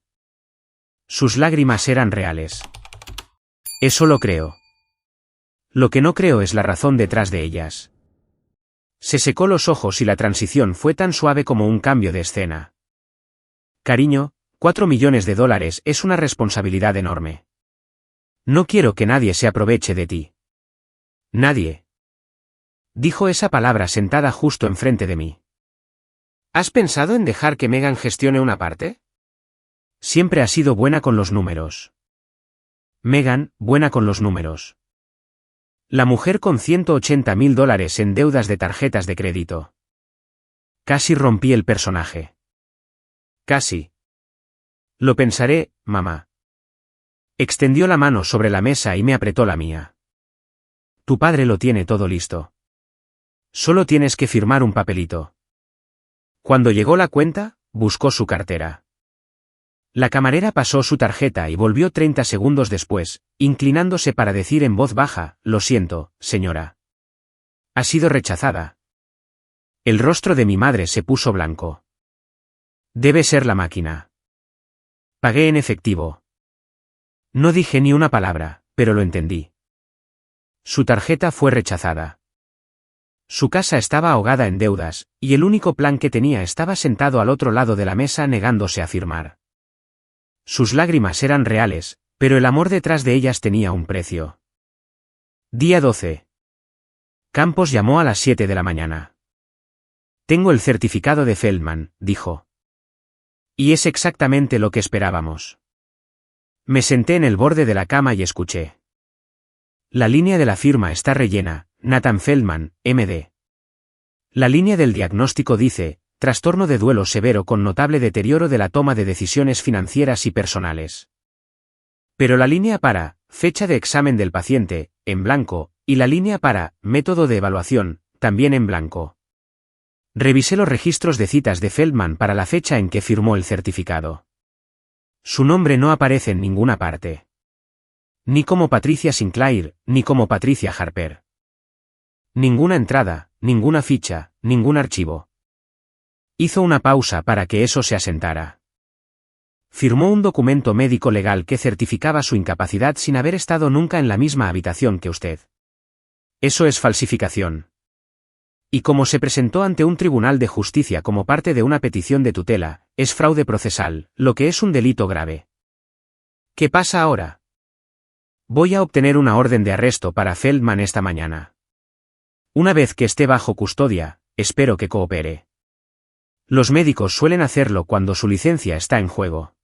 Sus lágrimas eran reales. Eso lo creo. Lo que no creo es la razón detrás de ellas. Se secó los ojos y la transición fue tan suave como un cambio de escena. Cariño, $4 millones es una responsabilidad enorme. No quiero que nadie se aproveche de ti. Nadie. Dijo esa palabra sentada justo enfrente de mí. ¿Has pensado en dejar que Megan gestione una parte? Siempre ha sido buena con los números. Megan, buena con los números. La mujer con $180.000 en deudas de tarjetas de crédito. Casi rompí el personaje. Casi. Lo pensaré, mamá. Extendió la mano sobre la mesa y me apretó la mía. Tu padre lo tiene todo listo. Solo tienes que firmar un papelito. Cuando llegó la cuenta, buscó su cartera. La camarera pasó su tarjeta y volvió 30 segundos después, inclinándose para decir en voz baja, lo siento, señora. Ha sido rechazada. El rostro de mi madre se puso blanco. Debe ser la máquina. Pagué en efectivo. No dije ni una palabra, pero lo entendí. Su tarjeta fue rechazada. Su casa estaba ahogada en deudas, y el único plan que tenía estaba sentado al otro lado de la mesa negándose a firmar. Sus lágrimas eran reales, pero el amor detrás de ellas tenía un precio. Día 12. Campos llamó a las 7 de la mañana. Tengo el certificado de Feldman, dijo. Y es exactamente lo que esperábamos. Me senté en el borde de la cama y escuché. La línea de la firma está rellena, Nathan Feldman, MD. La línea del diagnóstico dice, trastorno de duelo severo con notable deterioro de la toma de decisiones financieras y personales. Pero la línea para, fecha de examen del paciente, en blanco, y la línea para, método de evaluación, también en blanco. Revisé los registros de citas de Feldman para la fecha en que firmó el certificado. Su nombre no aparece en ninguna parte. Ni como Patricia Sinclair, ni como Patricia Harper. Ninguna entrada, ninguna ficha, ningún archivo. Hizo una pausa para que eso se asentara. Firmó un documento médico legal que certificaba su incapacidad sin haber estado nunca en la misma habitación que usted. Eso es falsificación. Y como se presentó ante un tribunal de justicia como parte de una petición de tutela, es fraude procesal, lo que es un delito grave. ¿Qué pasa ahora? Voy a obtener una orden de arresto para Feldman esta mañana. Una vez que esté bajo custodia, espero que coopere. Los médicos suelen hacerlo cuando su licencia está en juego.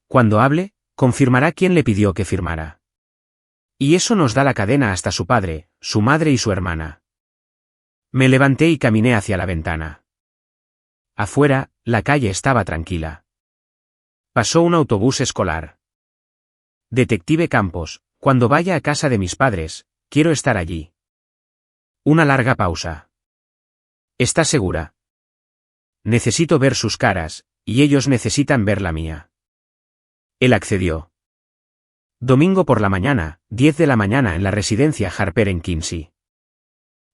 Cuando hable, confirmará quién le pidió que firmara. Y eso nos da la cadena hasta su padre, su madre y su hermana. Me levanté y caminé hacia la ventana. Afuera, la calle estaba tranquila. Pasó un autobús escolar. Detective Campos, cuando vaya a casa de mis padres, quiero estar allí. Una larga pausa. ¿Estás segura? Necesito ver sus caras, y ellos necesitan ver la mía. Él accedió. Domingo por la mañana, 10 de la mañana en la residencia Harper en Quincy.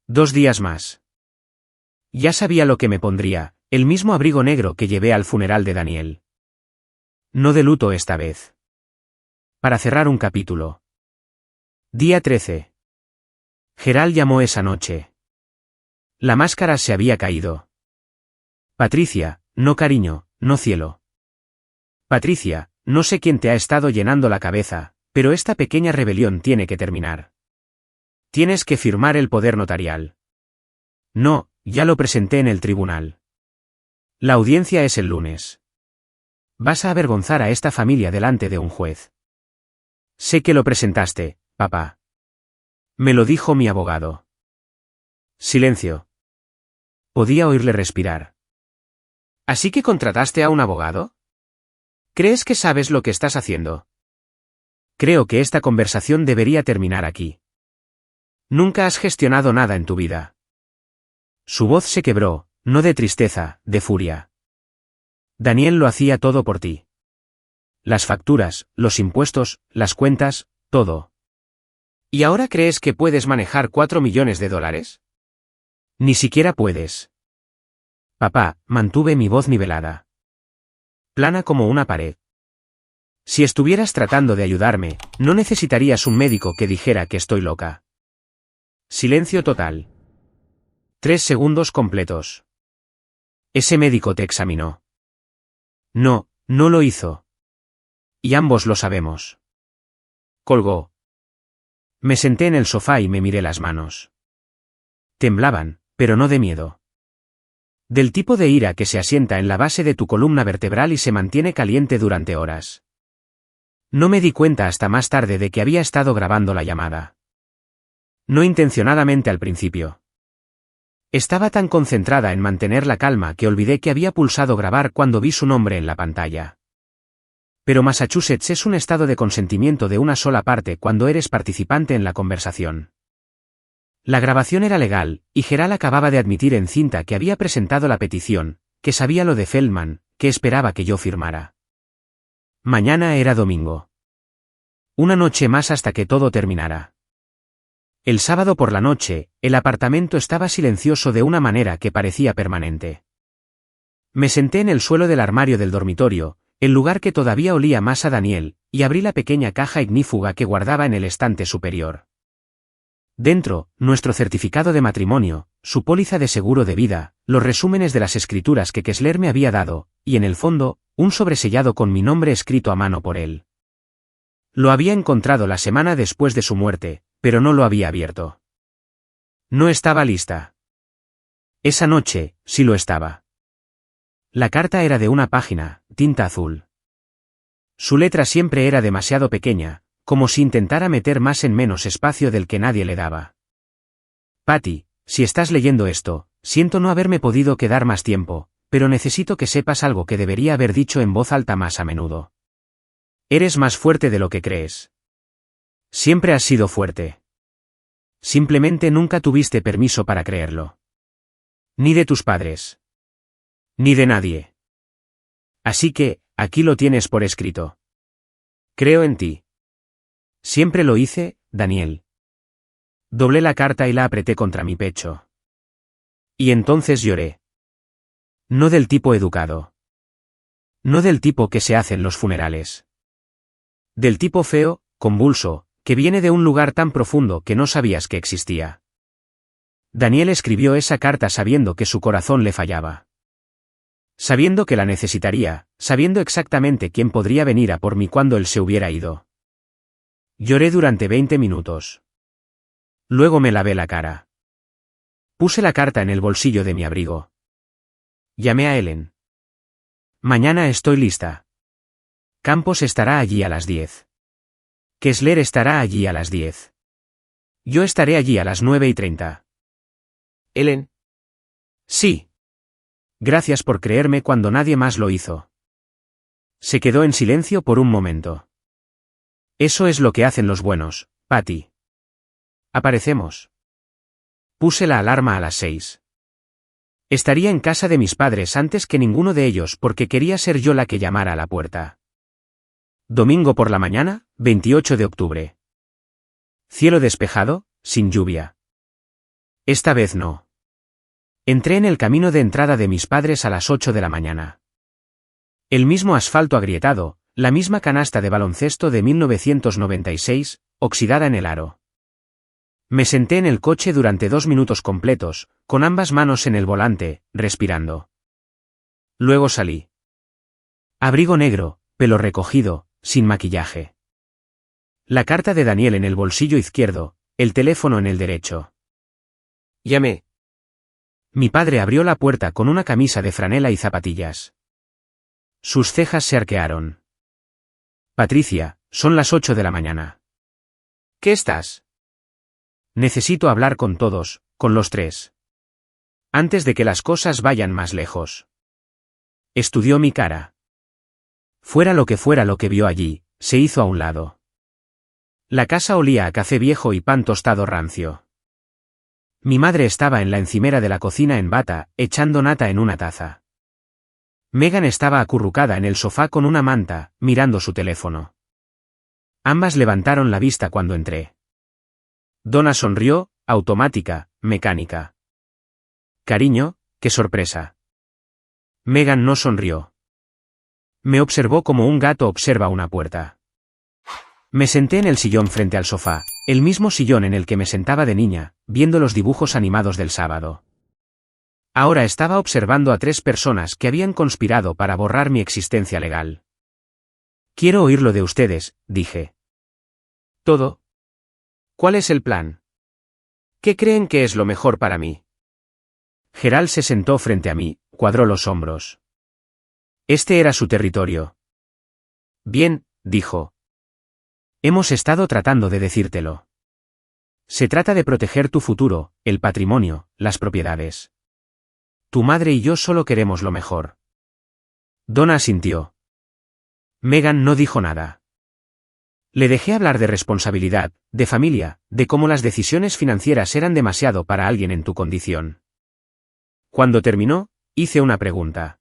2 días más. Ya sabía lo que me pondría, el mismo abrigo negro que llevé al funeral de Daniel. No de luto esta vez. Para cerrar un capítulo. Día 13. Gerald llamó esa noche. La máscara se había caído. Patricia, no cariño, no cielo. Patricia, no sé quién te ha estado llenando la cabeza, pero esta pequeña rebelión tiene que terminar. Tienes que firmar el poder notarial. No, ya lo presenté en el tribunal. La audiencia es el lunes. Vas a avergonzar a esta familia delante de un juez. Sé que lo presentaste, papá. Me lo dijo mi abogado. Silencio. Podía oírle respirar. ¿Así que contrataste a un abogado? ¿Crees que sabes lo que estás haciendo? Creo que esta conversación debería terminar aquí. Nunca has gestionado nada en tu vida. Su voz se quebró, no de tristeza, de furia. Daniel lo hacía todo por ti. Las facturas, los impuestos, las cuentas, todo. ¿Y ahora crees que puedes manejar $4 millones? Ni siquiera puedes. Papá, mantuve mi voz nivelada. Plana como una pared. Si estuvieras tratando de ayudarme, no necesitarías un médico que dijera que estoy loca. Silencio total. 3 segundos completos. Ese médico te examinó. No, no lo hizo. Y ambos lo sabemos. Colgó. Me senté en el sofá y me miré las manos. Temblaban, pero no de miedo. Del tipo de ira que se asienta en la base de tu columna vertebral y se mantiene caliente durante horas. No me di cuenta hasta más tarde de que había estado grabando la llamada. No intencionadamente al principio. Estaba tan concentrada en mantener la calma que olvidé que había pulsado grabar cuando vi su nombre en la pantalla. Pero Massachusetts es un estado de consentimiento de una sola parte cuando eres participante en la conversación. La grabación era legal, y Geral acababa de admitir en cinta que había presentado la petición, que sabía lo de Feldman, que esperaba que yo firmara. Mañana era domingo. Una noche más hasta que todo terminara. El sábado por la noche, el apartamento estaba silencioso de una manera que parecía permanente. Me senté en el suelo del armario del dormitorio, el lugar que todavía olía más a Daniel, y abrí la pequeña caja ignífuga que guardaba en el estante superior. Dentro, nuestro certificado de matrimonio, su póliza de seguro de vida, los resúmenes de las escrituras que Kessler me había dado, y en el fondo, un sobresellado con mi nombre escrito a mano por él. Lo había encontrado la semana después de su muerte, pero no lo había abierto. No estaba lista. Esa noche, sí lo estaba. La carta era de una página, tinta azul. Su letra siempre era demasiado pequeña, como si intentara meter más en menos espacio del que nadie le daba. Patty, si estás leyendo esto, siento no haberme podido quedar más tiempo, pero necesito que sepas algo que debería haber dicho en voz alta más a menudo. Eres más fuerte de lo que crees. Siempre has sido fuerte. Simplemente nunca tuviste permiso para creerlo. Ni de tus padres. Ni de nadie. Así que, aquí lo tienes por escrito. Creo en ti. Siempre lo hice, Daniel. Doblé la carta y la apreté contra mi pecho. Y entonces lloré. No del tipo educado. No del tipo que se hace en los funerales. Del tipo feo, convulso, que viene de un lugar tan profundo que no sabías que existía. Daniel escribió esa carta sabiendo que su corazón le fallaba. Sabiendo que la necesitaría, sabiendo exactamente quién podría venir a por mí cuando él se hubiera ido. Lloré durante 20 minutos. Luego me lavé la cara. Puse la carta en el bolsillo de mi abrigo. Llamé a Ellen. Mañana estoy lista. Campos estará allí a las 10. Kessler estará allí a las 10. Yo estaré allí a las 9:30. Ellen. Sí. Gracias por creerme cuando nadie más lo hizo. Se quedó en silencio por un momento. Eso es lo que hacen los buenos, Patty. Aparecemos. Puse la alarma a las 6. Estaría en casa de mis padres antes que ninguno de ellos porque quería ser yo la que llamara a la puerta. Domingo por la mañana, 28 de octubre. Cielo despejado, sin lluvia. Esta vez no. Entré en el camino de entrada de mis padres a las 8 de la mañana. El mismo asfalto agrietado, la misma canasta de baloncesto de 1996, oxidada en el aro. Me senté en el coche durante 2 minutos completos, con ambas manos en el volante, respirando. Luego salí. Abrigo negro, pelo recogido, sin maquillaje. La carta de Daniel en el bolsillo izquierdo, el teléfono en el derecho. Llamé. Mi padre abrió la puerta con una camisa de franela y zapatillas. Sus cejas se arquearon. Patricia, son las 8 de la mañana. ¿Qué estás? Necesito hablar con todos, con los tres. Antes de que las cosas vayan más lejos. Estudió mi cara. Fuera lo que vio allí, se hizo a un lado. La casa olía a café viejo y pan tostado rancio. Mi madre estaba en la encimera de la cocina en bata, echando nata en una taza. Megan estaba acurrucada en el sofá con una manta, mirando su teléfono. Ambas levantaron la vista cuando entré. Donna sonrió, automática, mecánica. Cariño, qué sorpresa. Megan no sonrió. Me observó como un gato observa una puerta. Me senté en el sillón frente al sofá, el mismo sillón en el que me sentaba de niña, viendo los dibujos animados del sábado. Ahora estaba observando a 3 personas que habían conspirado para borrar mi existencia legal. Quiero oírlo de ustedes, dije. ¿Todo? ¿Cuál es el plan? ¿Qué creen que es lo mejor para mí? Gerald se sentó frente a mí, cuadró los hombros. Este era su territorio. Bien, dijo. Hemos estado tratando de decírtelo. Se trata de proteger tu futuro, el patrimonio, las propiedades. Tu madre y yo solo queremos lo mejor. Donna asintió. Megan no dijo nada. Le dejé hablar de responsabilidad, de familia, de cómo las decisiones financieras eran demasiado para alguien en tu condición. Cuando terminó, hice una pregunta.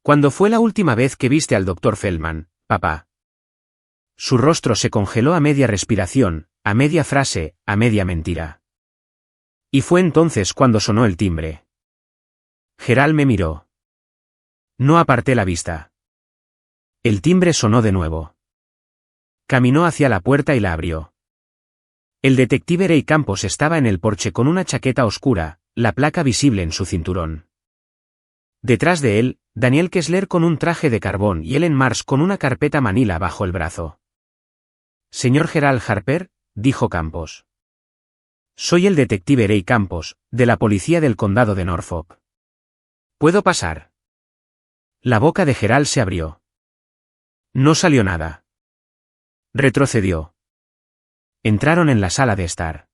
¿Cuándo fue la última vez que viste al Dr. Feldman, papá? Su rostro se congeló a media respiración, a media frase, a media mentira. Y fue entonces cuando sonó el timbre. Gerald me miró. No aparté la vista. El timbre sonó de nuevo. Caminó hacia la puerta y la abrió. El detective Ray Campos estaba en el porche con una chaqueta oscura, la placa visible en su cinturón. Detrás de él, Daniel Kessler con un traje de carbón y Ellen Mars con una carpeta manila bajo el brazo. Señor Gerald Harper, dijo Campos. Soy el detective Ray Campos, de la policía del condado de Norfolk. ¿Puedo pasar? La boca de Gerald se abrió. No salió nada. Retrocedió. Entraron en la sala de estar.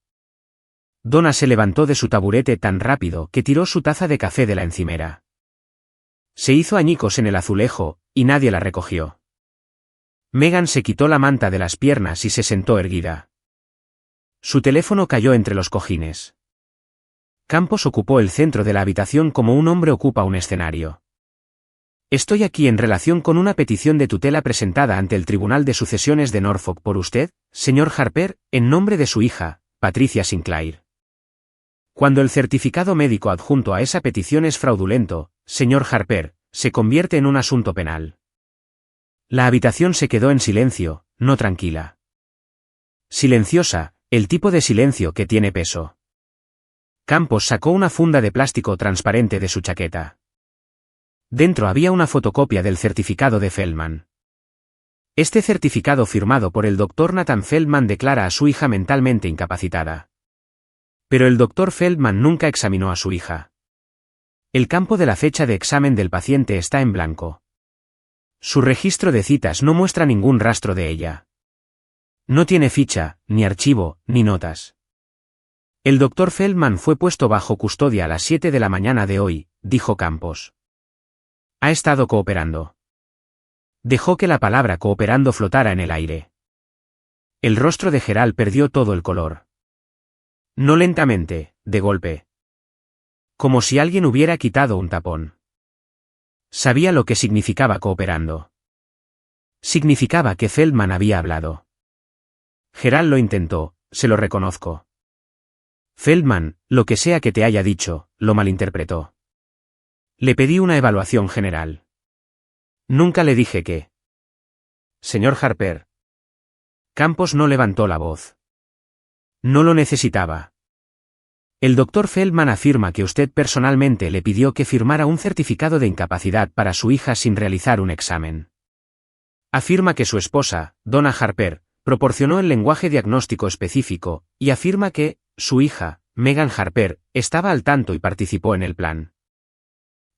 Donna se levantó de su taburete tan rápido que tiró su taza de café de la encimera. Se hizo añicos en el azulejo, y nadie la recogió. Megan se quitó la manta de las piernas y se sentó erguida. Su teléfono cayó entre los cojines. Campos ocupó el centro de la habitación como un hombre ocupa un escenario. Estoy aquí en relación con una petición de tutela presentada ante el Tribunal de Sucesiones de Norfolk por usted, señor Harper, en nombre de su hija, Patricia Sinclair. Cuando el certificado médico adjunto a esa petición es fraudulento, señor Harper, se convierte en un asunto penal. La habitación se quedó en silencio, no tranquila. Silenciosa, el tipo de silencio que tiene peso. Campos sacó una funda de plástico transparente de su chaqueta. Dentro había una fotocopia del certificado de Feldman. Este certificado firmado por el Dr. Nathan Feldman declara a su hija mentalmente incapacitada. Pero el Dr. Feldman nunca examinó a su hija. El campo de la fecha de examen del paciente está en blanco. Su registro de citas no muestra ningún rastro de ella. No tiene ficha, ni archivo, ni notas. El Dr. Feldman fue puesto bajo custodia a las 7 de la mañana de hoy, dijo Campos. Ha estado cooperando. Dejó que la palabra cooperando flotara en el aire. El rostro de Gerald perdió todo el color. No lentamente, de golpe. Como si alguien hubiera quitado un tapón. Sabía lo que significaba cooperando. Significaba que Feldman había hablado. Gerald lo intentó, se lo reconozco. Feldman, lo que sea que te haya dicho, lo malinterpretó. Le pedí una evaluación general. Nunca le dije que. Señor Harper. Campos no levantó la voz. No lo necesitaba. El Dr. Feldman afirma que usted personalmente le pidió que firmara un certificado de incapacidad para su hija sin realizar un examen. Afirma que su esposa, Donna Harper, proporcionó el lenguaje diagnóstico específico, y afirma que, su hija, Megan Harper, estaba al tanto y participó en el plan.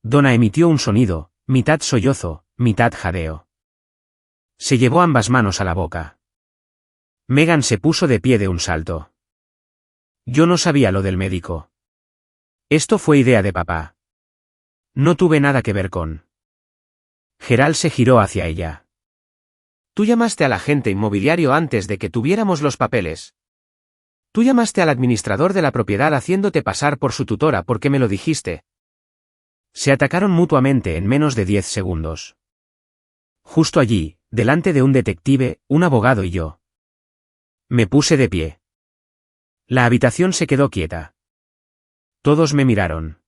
Donna emitió un sonido, mitad sollozo, mitad jadeo. Se llevó ambas manos a la boca. Megan se puso de pie de un salto. Yo no sabía lo del médico. Esto fue idea de papá. No tuve nada que ver con. Gerald se giró hacia ella. Tú llamaste al agente inmobiliario antes de que tuviéramos los papeles. Tú llamaste al administrador de la propiedad haciéndote pasar por su tutora porque me lo dijiste. Se atacaron mutuamente en menos de 10 segundos. Justo allí, delante de un detective, un abogado y yo. Me puse de pie. La habitación se quedó quieta. Todos me miraron.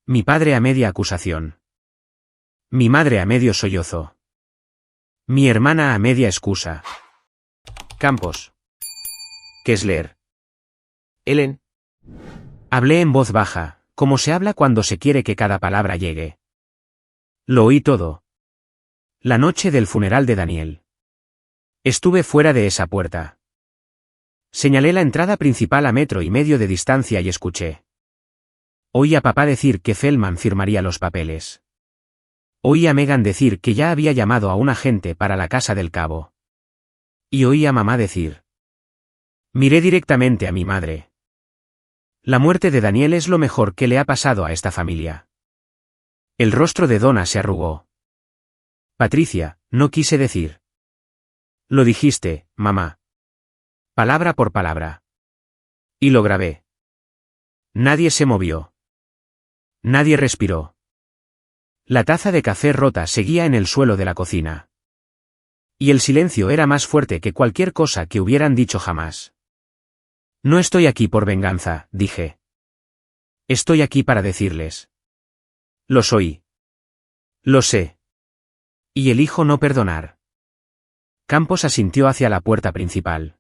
Mi padre a media acusación. Mi madre a medio sollozo. Mi hermana a media excusa. Campos. Kessler. Ellen. Hablé en voz baja, como se habla cuando se quiere que cada palabra llegue. Lo oí todo. La noche del funeral de Daniel. Estuve fuera de esa puerta. Señalé la entrada principal a 1,5 metros de distancia y escuché. Oí a papá decir que Feldman firmaría los papeles. Oí a Megan decir que ya había llamado a un agente para la casa del cabo. Y oí a mamá decir. Miré directamente a mi madre. La muerte de Daniel es lo mejor que le ha pasado a esta familia. El rostro de Donna se arrugó. Patricia, no quise decir. Lo dijiste, mamá. Palabra por palabra. Y lo grabé. Nadie se movió. Nadie respiró. La taza de café rota seguía en el suelo de la cocina. Y el silencio era más fuerte que cualquier cosa que hubieran dicho jamás. No estoy aquí por venganza, dije. Estoy aquí para decirles. Lo soy. Lo sé. Y elijo no perdonar. Campos asintió hacia la puerta principal.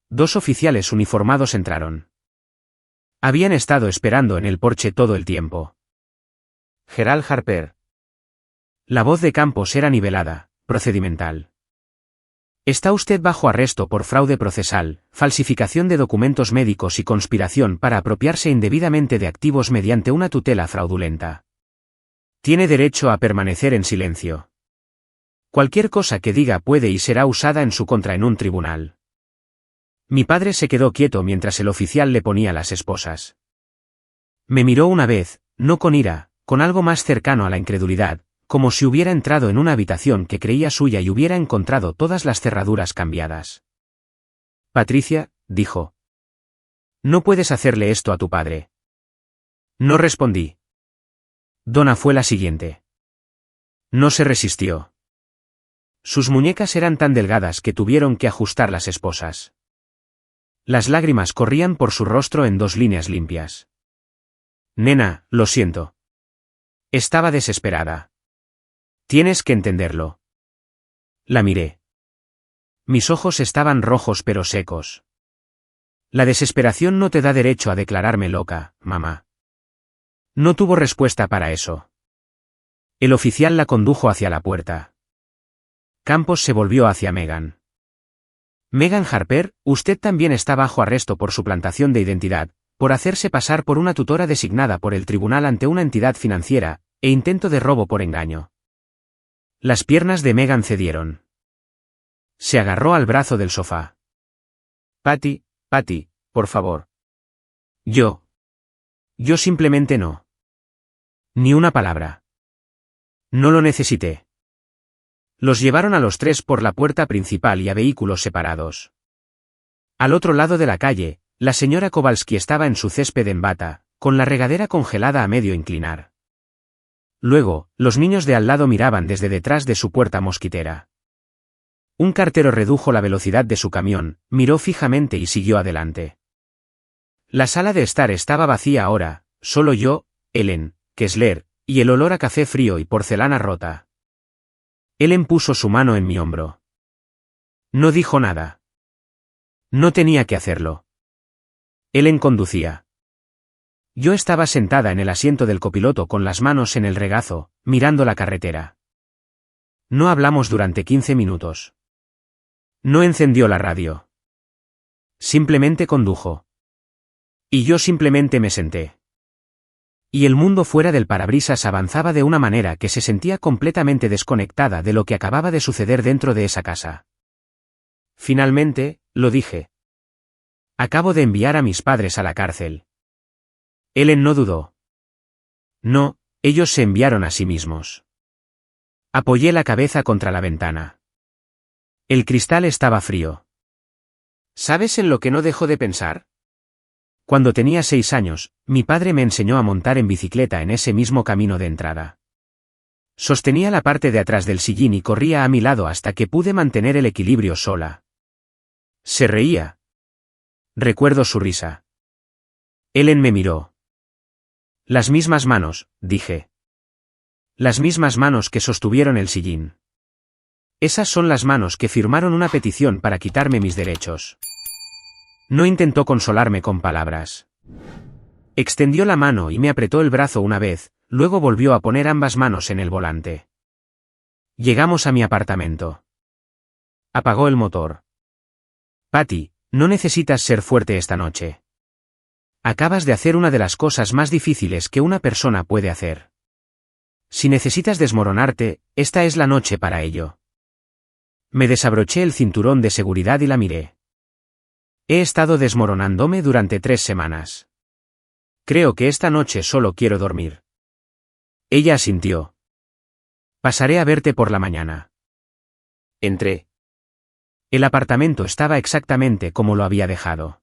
2 oficiales uniformados entraron. Habían estado esperando en el porche todo el tiempo. Gerald Harper. La voz de Campos era nivelada, procedimental. Está usted bajo arresto por fraude procesal, falsificación de documentos médicos y conspiración para apropiarse indebidamente de activos mediante una tutela fraudulenta. Tiene derecho a permanecer en silencio. Cualquier cosa que diga puede y será usada en su contra en un tribunal. Mi padre se quedó quieto mientras el oficial le ponía las esposas. Me miró una vez, no con ira, con algo más cercano a la incredulidad, como si hubiera entrado en una habitación que creía suya y hubiera encontrado todas las cerraduras cambiadas. Patricia, dijo. No puedes hacerle esto a tu padre. No respondí. Donna fue la siguiente. No se resistió. Sus muñecas eran tan delgadas que tuvieron que ajustar las esposas. Las lágrimas corrían por su rostro en 2 líneas limpias. Nena, lo siento. Estaba desesperada. Tienes que entenderlo. La miré. Mis ojos estaban rojos pero secos. La desesperación no te da derecho a declararme loca, mamá. No tuvo respuesta para eso. El oficial la condujo hacia la puerta. Campos se volvió hacia Megan. Megan Harper, usted también está bajo arresto por suplantación de identidad, por hacerse pasar por una tutora designada por el tribunal ante una entidad financiera, e intento de robo por engaño. Las piernas de Megan cedieron. Se agarró al brazo del sofá. Patty, por favor. Yo simplemente no. Ni una palabra. No lo necesité. Los llevaron a los 3 por la puerta principal y a vehículos separados. Al otro lado de la calle, la señora Kowalski estaba en su césped en bata, con la regadera congelada a medio inclinar. Luego, los niños de al lado miraban desde detrás de su puerta mosquitera. Un cartero redujo la velocidad de su camión, miró fijamente y siguió adelante. La sala de estar estaba vacía ahora, solo yo, Ellen, Kessler, y el olor a café frío y porcelana rota. Ellen puso su mano en mi hombro. No dijo nada. No tenía que hacerlo. Ellen conducía. Yo estaba sentada en el asiento del copiloto con las manos en el regazo, mirando la carretera. No hablamos durante 15 minutos. No encendió la radio. Simplemente condujo. Y yo simplemente me senté. Y el mundo fuera del parabrisas avanzaba de una manera que se sentía completamente desconectada de lo que acababa de suceder dentro de esa casa. Finalmente, lo dije. Acabo de enviar a mis padres a la cárcel. Ellen no dudó. No, ellos se enviaron a sí mismos. Apoyé la cabeza contra la ventana. El cristal estaba frío. ¿Sabes en lo que no dejo de pensar? Cuando tenía 6 años, mi padre me enseñó a montar en bicicleta en ese mismo camino de entrada. Sostenía la parte de atrás del sillín y corría a mi lado hasta que pude mantener el equilibrio sola. Se reía. Recuerdo su risa. Ellen me miró. Las mismas manos, dije. Las mismas manos que sostuvieron el sillín. Esas son las manos que firmaron una petición para quitarme mis derechos. No intentó consolarme con palabras. Extendió la mano y me apretó el brazo una vez, luego volvió a poner ambas manos en el volante. Llegamos a mi apartamento. Apagó el motor. Patty, no necesitas ser fuerte esta noche. Acabas de hacer una de las cosas más difíciles que una persona puede hacer. Si necesitas desmoronarte, esta es la noche para ello. Me desabroché el cinturón de seguridad y la miré. He estado desmoronándome durante 3 semanas. Creo que esta noche solo quiero dormir. Ella asintió. Pasaré a verte por la mañana. Entré. El apartamento estaba exactamente como lo había dejado.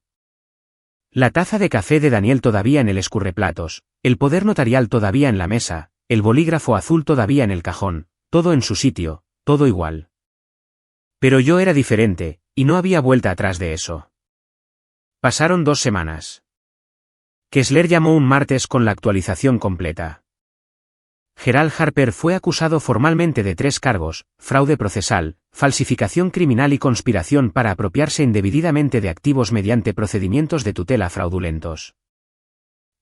La taza de café de Daniel todavía en el escurreplatos, el poder notarial todavía en la mesa, el bolígrafo azul todavía en el cajón, todo en su sitio, todo igual. Pero yo era diferente, y no había vuelta atrás de eso. Pasaron 2 semanas. Kessler llamó un martes con la actualización completa. Gerald Harper fue acusado formalmente de 3 cargos: fraude procesal, falsificación criminal y conspiración para apropiarse indebidamente de activos mediante procedimientos de tutela fraudulentos.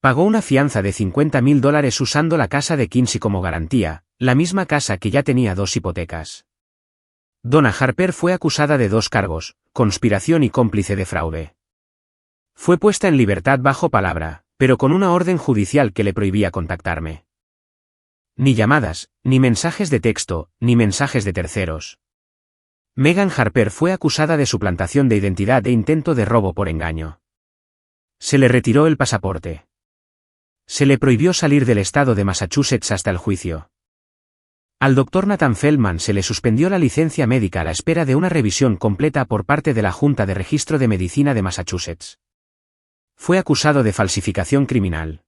Pagó una fianza de $50,000 usando la casa de Kinsey como garantía, la misma casa que ya tenía 2 hipotecas. Donna Harper fue acusada de 2 cargos, conspiración y cómplice de fraude. Fue puesta en libertad bajo palabra, pero con una orden judicial que le prohibía contactarme. Ni llamadas, ni mensajes de texto, ni mensajes de terceros. Meghan Harper fue acusada de suplantación de identidad e intento de robo por engaño. Se le retiró el pasaporte. Se le prohibió salir del estado de Massachusetts hasta el juicio. Al Dr. Nathan Feldman se le suspendió la licencia médica a la espera de una revisión completa por parte de la Junta de Registro de Medicina de Massachusetts. Fue acusado de falsificación criminal.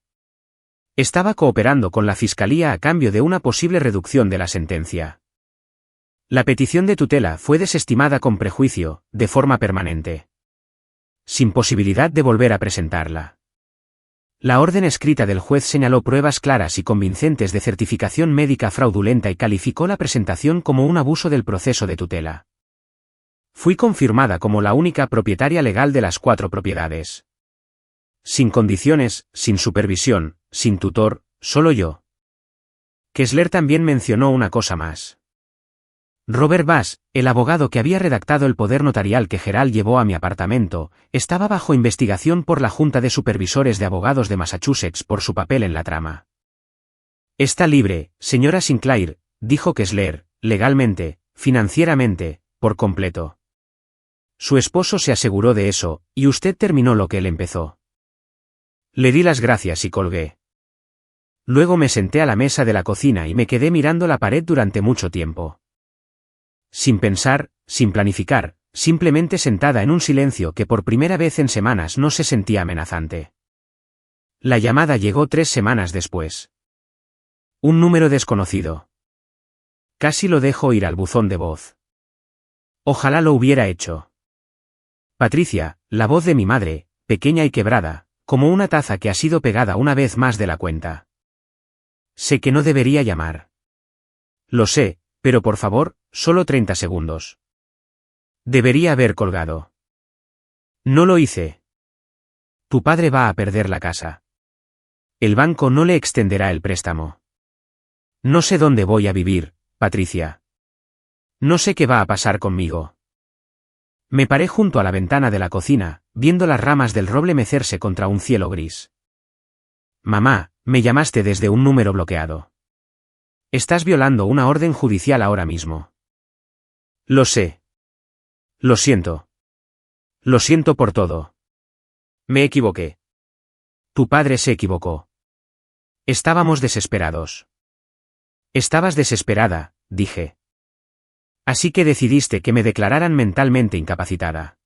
Estaba cooperando con la Fiscalía a cambio de una posible reducción de la sentencia. La petición de tutela fue desestimada con prejuicio, de forma permanente. Sin posibilidad de volver a presentarla. La orden escrita del juez señaló pruebas claras y convincentes de certificación médica fraudulenta y calificó la presentación como un abuso del proceso de tutela. Fui confirmada como la única propietaria legal de las 4 propiedades. Sin condiciones, sin supervisión, sin tutor, solo yo. Kessler también mencionó una cosa más. Robert Bass, el abogado que había redactado el poder notarial que Gerald llevó a mi apartamento, estaba bajo investigación por la Junta de Supervisores de Abogados de Massachusetts por su papel en la trama. Está libre, señora Sinclair, dijo Kessler, legalmente, financieramente, por completo. Su esposo se aseguró de eso, y usted terminó lo que él empezó. Le di las gracias y colgué. Luego me senté a la mesa de la cocina y me quedé mirando la pared durante mucho tiempo. Sin pensar, sin planificar, simplemente sentada en un silencio que por primera vez en semanas no se sentía amenazante. La llamada llegó 3 semanas después. Un número desconocido. Casi lo dejo ir al buzón de voz. Ojalá lo hubiera hecho. Patricia, la voz de mi madre, pequeña y quebrada, como una taza que ha sido pegada una vez más de la cuenta. Sé que no debería llamar. Lo sé, pero por favor, solo 30 segundos. Debería haber colgado. No lo hice. Tu padre va a perder la casa. El banco no le extenderá el préstamo. No sé dónde voy a vivir, Patricia. No sé qué va a pasar conmigo. Me paré junto a la ventana de la cocina, viendo las ramas del roble mecerse contra un cielo gris. Mamá, me llamaste desde un número bloqueado. Estás violando una orden judicial ahora mismo. Lo sé. Lo siento. Lo siento por todo. Me equivoqué. Tu padre se equivocó. Estábamos desesperados. Estabas desesperada, dije. Así que decidiste que me declararan mentalmente incapacitada.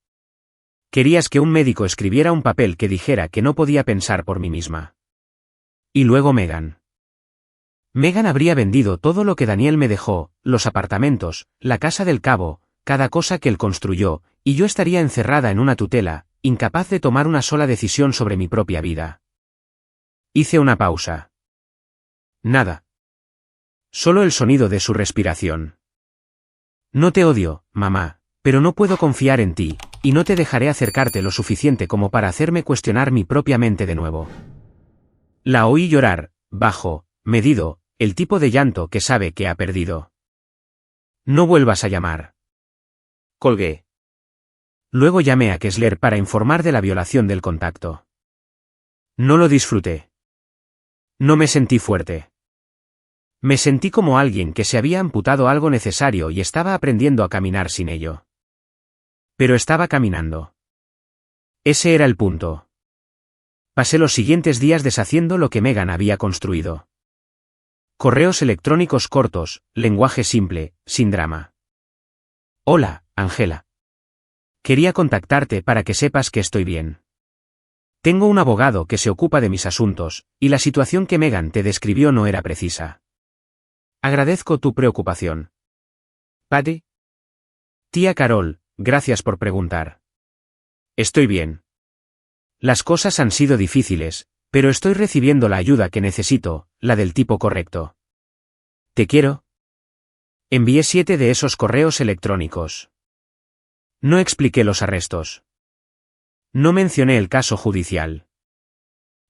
Querías que un médico escribiera un papel que dijera que no podía pensar por mí misma. Y luego Meghan. Meghan habría vendido todo lo que Daniel me dejó, los apartamentos, la casa del cabo, cada cosa que él construyó, y yo estaría encerrada en una tutela, incapaz de tomar una sola decisión sobre mi propia vida. Hice una pausa. Nada. Solo el sonido de su respiración. No te odio, mamá, pero no puedo confiar en ti, y no te dejaré acercarte lo suficiente como para hacerme cuestionar mi propia mente de nuevo. La oí llorar, bajo, medido, el tipo de llanto que sabe que ha perdido. No vuelvas a llamar. Colgué. Luego llamé a Kessler para informar de la violación del contacto. No lo disfruté. No me sentí fuerte. Me sentí como alguien que se había amputado algo necesario y estaba aprendiendo a caminar sin ello. Pero estaba caminando. Ese era el punto. Pasé los siguientes días deshaciendo lo que Megan había construido. Correos electrónicos cortos, lenguaje simple, sin drama. Hola, Angela. Quería contactarte para que sepas que estoy bien. Tengo un abogado que se ocupa de mis asuntos, y la situación que Megan te describió no era precisa. Agradezco tu preocupación. Patty. Tía Carol, gracias por preguntar. Estoy bien. Las cosas han sido difíciles, pero estoy recibiendo la ayuda que necesito, la del tipo correcto. ¿Te quiero? Envié 7 de esos correos electrónicos. No expliqué los arrestos. No mencioné el caso judicial.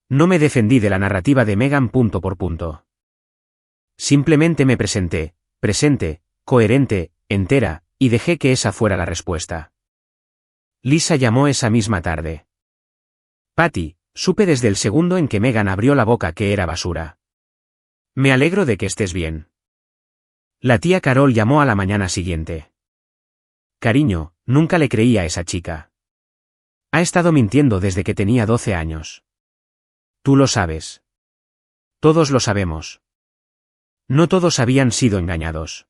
No me defendí de la narrativa de Megan punto por punto. Simplemente me presenté, presente, coherente, entera, y dejé que esa fuera la respuesta. Lisa llamó esa misma tarde. Patty, supe desde el segundo en que Megan abrió la boca que era basura. Me alegro de que estés bien. La tía Carol llamó a la mañana siguiente. Cariño, nunca le creí a esa chica. Ha estado mintiendo desde que tenía 12 años. Tú lo sabes. Todos lo sabemos. No todos habían sido engañados.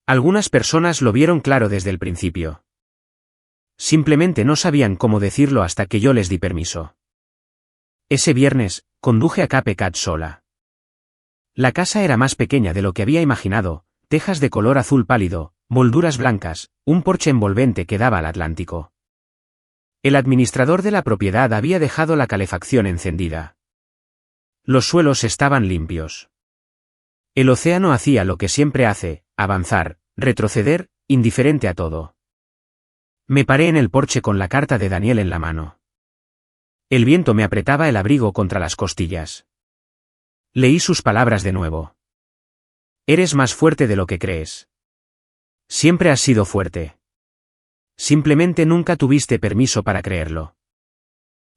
Algunas personas lo vieron claro desde el principio. Simplemente no sabían cómo decirlo hasta que yo les di permiso. Ese viernes, conduje a Cape Cod sola. La casa era más pequeña de lo que había imaginado, tejas de color azul pálido, molduras blancas, un porche envolvente que daba al Atlántico. El administrador de la propiedad había dejado la calefacción encendida. Los suelos estaban limpios. El océano hacía lo que siempre hace, avanzar, retroceder, indiferente a todo. Me paré en el porche con la carta de Daniel en la mano. El viento me apretaba el abrigo contra las costillas. Leí sus palabras de nuevo. Eres más fuerte de lo que crees. Siempre has sido fuerte. Simplemente nunca tuviste permiso para creerlo.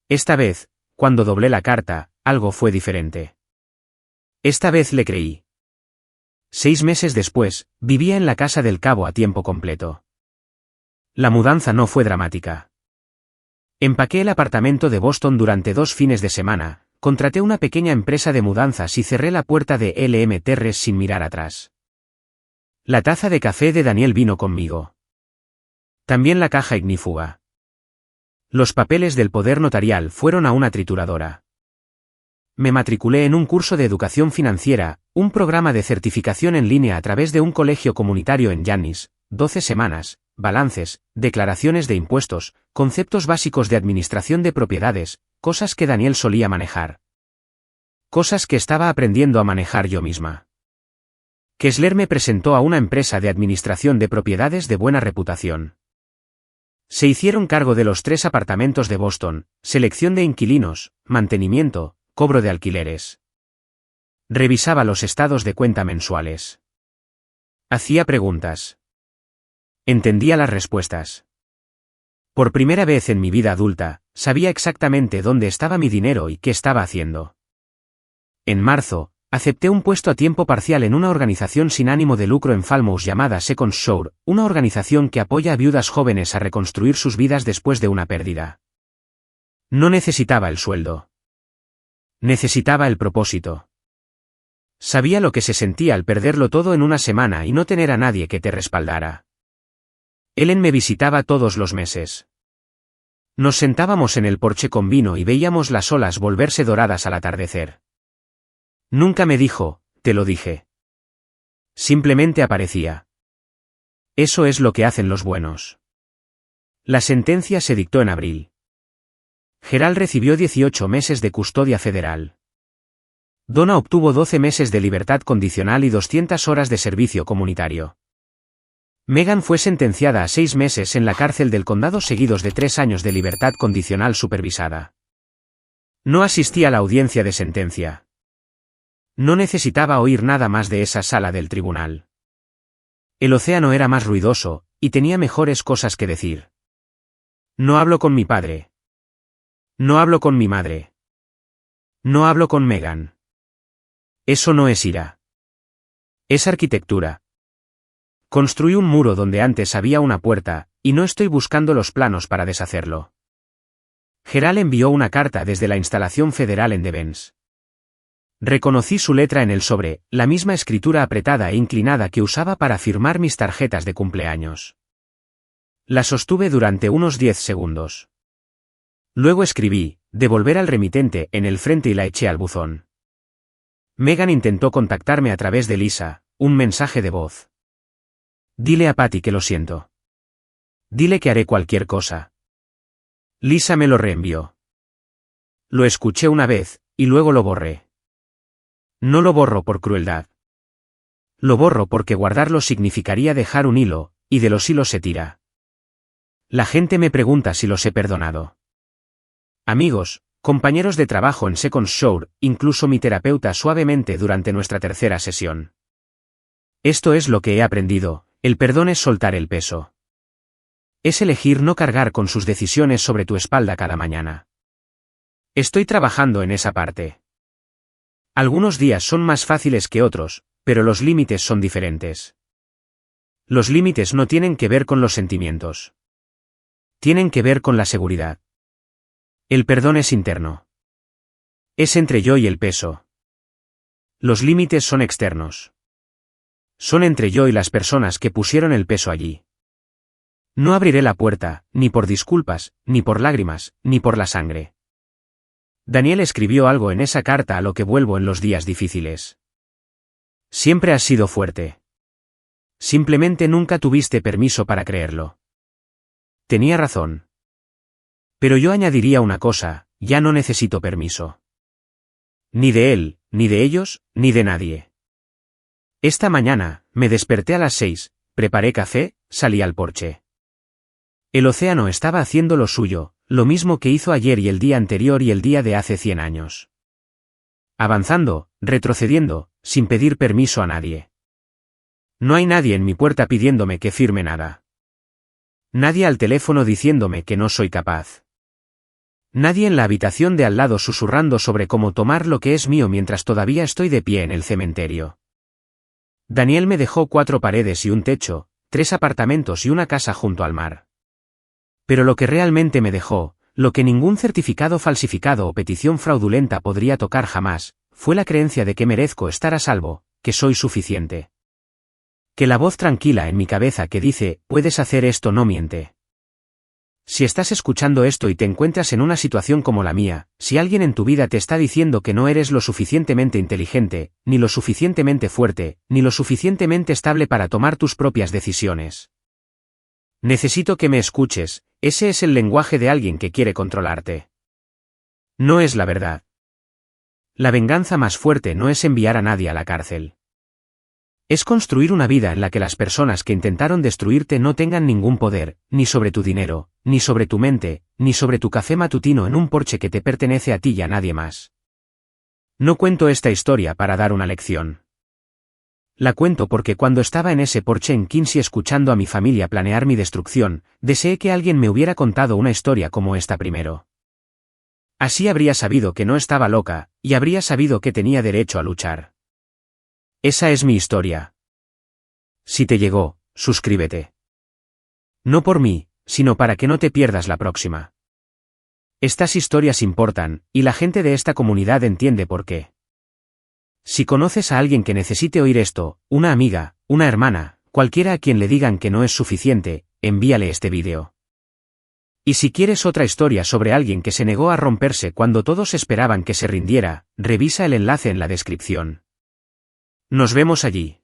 Esta vez, cuando doblé la carta, algo fue diferente. Esta vez le creí. 6 meses después, vivía en la casa del Cabo a tiempo completo. La mudanza no fue dramática. Empaqué el apartamento de Boston durante 2 fines de semana, contraté una pequeña empresa de mudanzas y cerré la puerta de LM Terres sin mirar atrás. La taza de café de Daniel vino conmigo. También la caja ignífuga. Los papeles del poder notarial fueron a una trituradora. Me matriculé en un curso de educación financiera, un programa de certificación en línea a través de un colegio comunitario en Giannis, 12 semanas, balances, declaraciones de impuestos, conceptos básicos de administración de propiedades, cosas que Daniel solía manejar. Cosas que estaba aprendiendo a manejar yo misma. Kessler me presentó a una empresa de administración de propiedades de buena reputación. Se hicieron cargo de los 3 apartamentos de Boston, selección de inquilinos, mantenimiento, cobro de alquileres. Revisaba los estados de cuenta mensuales. Hacía preguntas. Entendía las respuestas. Por primera vez en mi vida adulta, sabía exactamente dónde estaba mi dinero y qué estaba haciendo. En marzo, acepté un puesto a tiempo parcial en una organización sin ánimo de lucro en Falmouth llamada Second Shore, una organización que apoya a viudas jóvenes a reconstruir sus vidas después de una pérdida. No necesitaba el sueldo. Necesitaba el propósito. Sabía lo que se sentía al perderlo todo en una semana y no tener a nadie que te respaldara. Ellen me visitaba todos los meses. Nos sentábamos en el porche con vino y veíamos las olas volverse doradas al atardecer. Nunca me dijo, te lo dije. Simplemente aparecía. Eso es lo que hacen los buenos. La sentencia se dictó en abril. Gerald recibió 18 meses de custodia federal. Donna obtuvo 12 meses de libertad condicional y 200 horas de servicio comunitario. Megan fue sentenciada a 6 meses en la cárcel del condado seguidos de 3 años de libertad condicional supervisada. No asistí a la audiencia de sentencia. No necesitaba oír nada más de esa sala del tribunal. El océano era más ruidoso, y tenía mejores cosas que decir. No hablo con mi padre. No hablo con mi madre. No hablo con Megan. Eso no es ira. Es arquitectura. Construí un muro donde antes había una puerta, y no estoy buscando los planos para deshacerlo. Gerald envió una carta desde la instalación federal en Devens. Reconocí su letra en el sobre, la misma escritura apretada e inclinada que usaba para firmar mis tarjetas de cumpleaños. La sostuve durante unos 10 segundos. Luego escribí, devolver al remitente, en el frente y la eché al buzón. Megan intentó contactarme a través de Lisa, un mensaje de voz. Dile a Patty que lo siento. Dile que haré cualquier cosa. Lisa me lo reenvió. Lo escuché una vez, y luego lo borré. No lo borro por crueldad. Lo borro porque guardarlo significaría dejar un hilo, y de los hilos se tira. La gente me pregunta si los he perdonado. Amigos, compañeros de trabajo en Second Shore, incluso mi terapeuta suavemente durante nuestra tercera sesión. Esto es lo que he aprendido, el perdón es soltar el peso. Es elegir no cargar con sus decisiones sobre tu espalda cada mañana. Estoy trabajando en esa parte. Algunos días son más fáciles que otros, pero los límites son diferentes. Los límites no tienen que ver con los sentimientos. Tienen que ver con la seguridad. El perdón es interno. Es entre yo y el peso. Los límites son externos. Son entre yo y las personas que pusieron el peso allí. No abriré la puerta, ni por disculpas, ni por lágrimas, ni por la sangre. Daniel escribió algo en esa carta a lo que vuelvo en los días difíciles. Siempre has sido fuerte. Simplemente nunca tuviste permiso para creerlo. Tenía razón. Pero yo añadiría una cosa, ya no necesito permiso. Ni de él, ni de ellos, ni de nadie. Esta mañana, me desperté a las 6, preparé café, salí al porche. El océano estaba haciendo lo suyo, lo mismo que hizo ayer y el día anterior y el día de hace 100 años. Avanzando, retrocediendo, sin pedir permiso a nadie. No hay nadie en mi puerta pidiéndome que firme nada. Nadie al teléfono diciéndome que no soy capaz. Nadie en la habitación de al lado susurrando sobre cómo tomar lo que es mío mientras todavía estoy de pie en el cementerio. Daniel me dejó 4 paredes y un techo, 3 apartamentos y una casa junto al mar. Pero lo que realmente me dejó, lo que ningún certificado falsificado o petición fraudulenta podría tocar jamás, fue la creencia de que merezco estar a salvo, que soy suficiente. Que la voz tranquila en mi cabeza que dice, puedes hacer esto no miente. Si estás escuchando esto y te encuentras en una situación como la mía, si alguien en tu vida te está diciendo que no eres lo suficientemente inteligente, ni lo suficientemente fuerte, ni lo suficientemente estable para tomar tus propias decisiones. Necesito que me escuches, ese es el lenguaje de alguien que quiere controlarte. No es la verdad. La venganza más fuerte no es enviar a nadie a la cárcel. Es construir una vida en la que las personas que intentaron destruirte no tengan ningún poder, ni sobre tu dinero, ni sobre tu mente, ni sobre tu café matutino en un porche que te pertenece a ti y a nadie más. No cuento esta historia para dar una lección. La cuento porque cuando estaba en ese porche en Quincy escuchando a mi familia planear mi destrucción, deseé que alguien me hubiera contado una historia como esta primero. Así habría sabido que no estaba loca, y habría sabido que tenía derecho a luchar. Esa es mi historia. Si te llegó, suscríbete. No por mí, sino para que no te pierdas la próxima. Estas historias importan, y la gente de esta comunidad entiende por qué. Si conoces a alguien que necesite oír esto, una amiga, una hermana, cualquiera a quien le digan que no es suficiente, envíale este vídeo. Y si quieres otra historia sobre alguien que se negó a romperse cuando todos esperaban que se rindiera, revisa el enlace en la descripción. Nos vemos allí.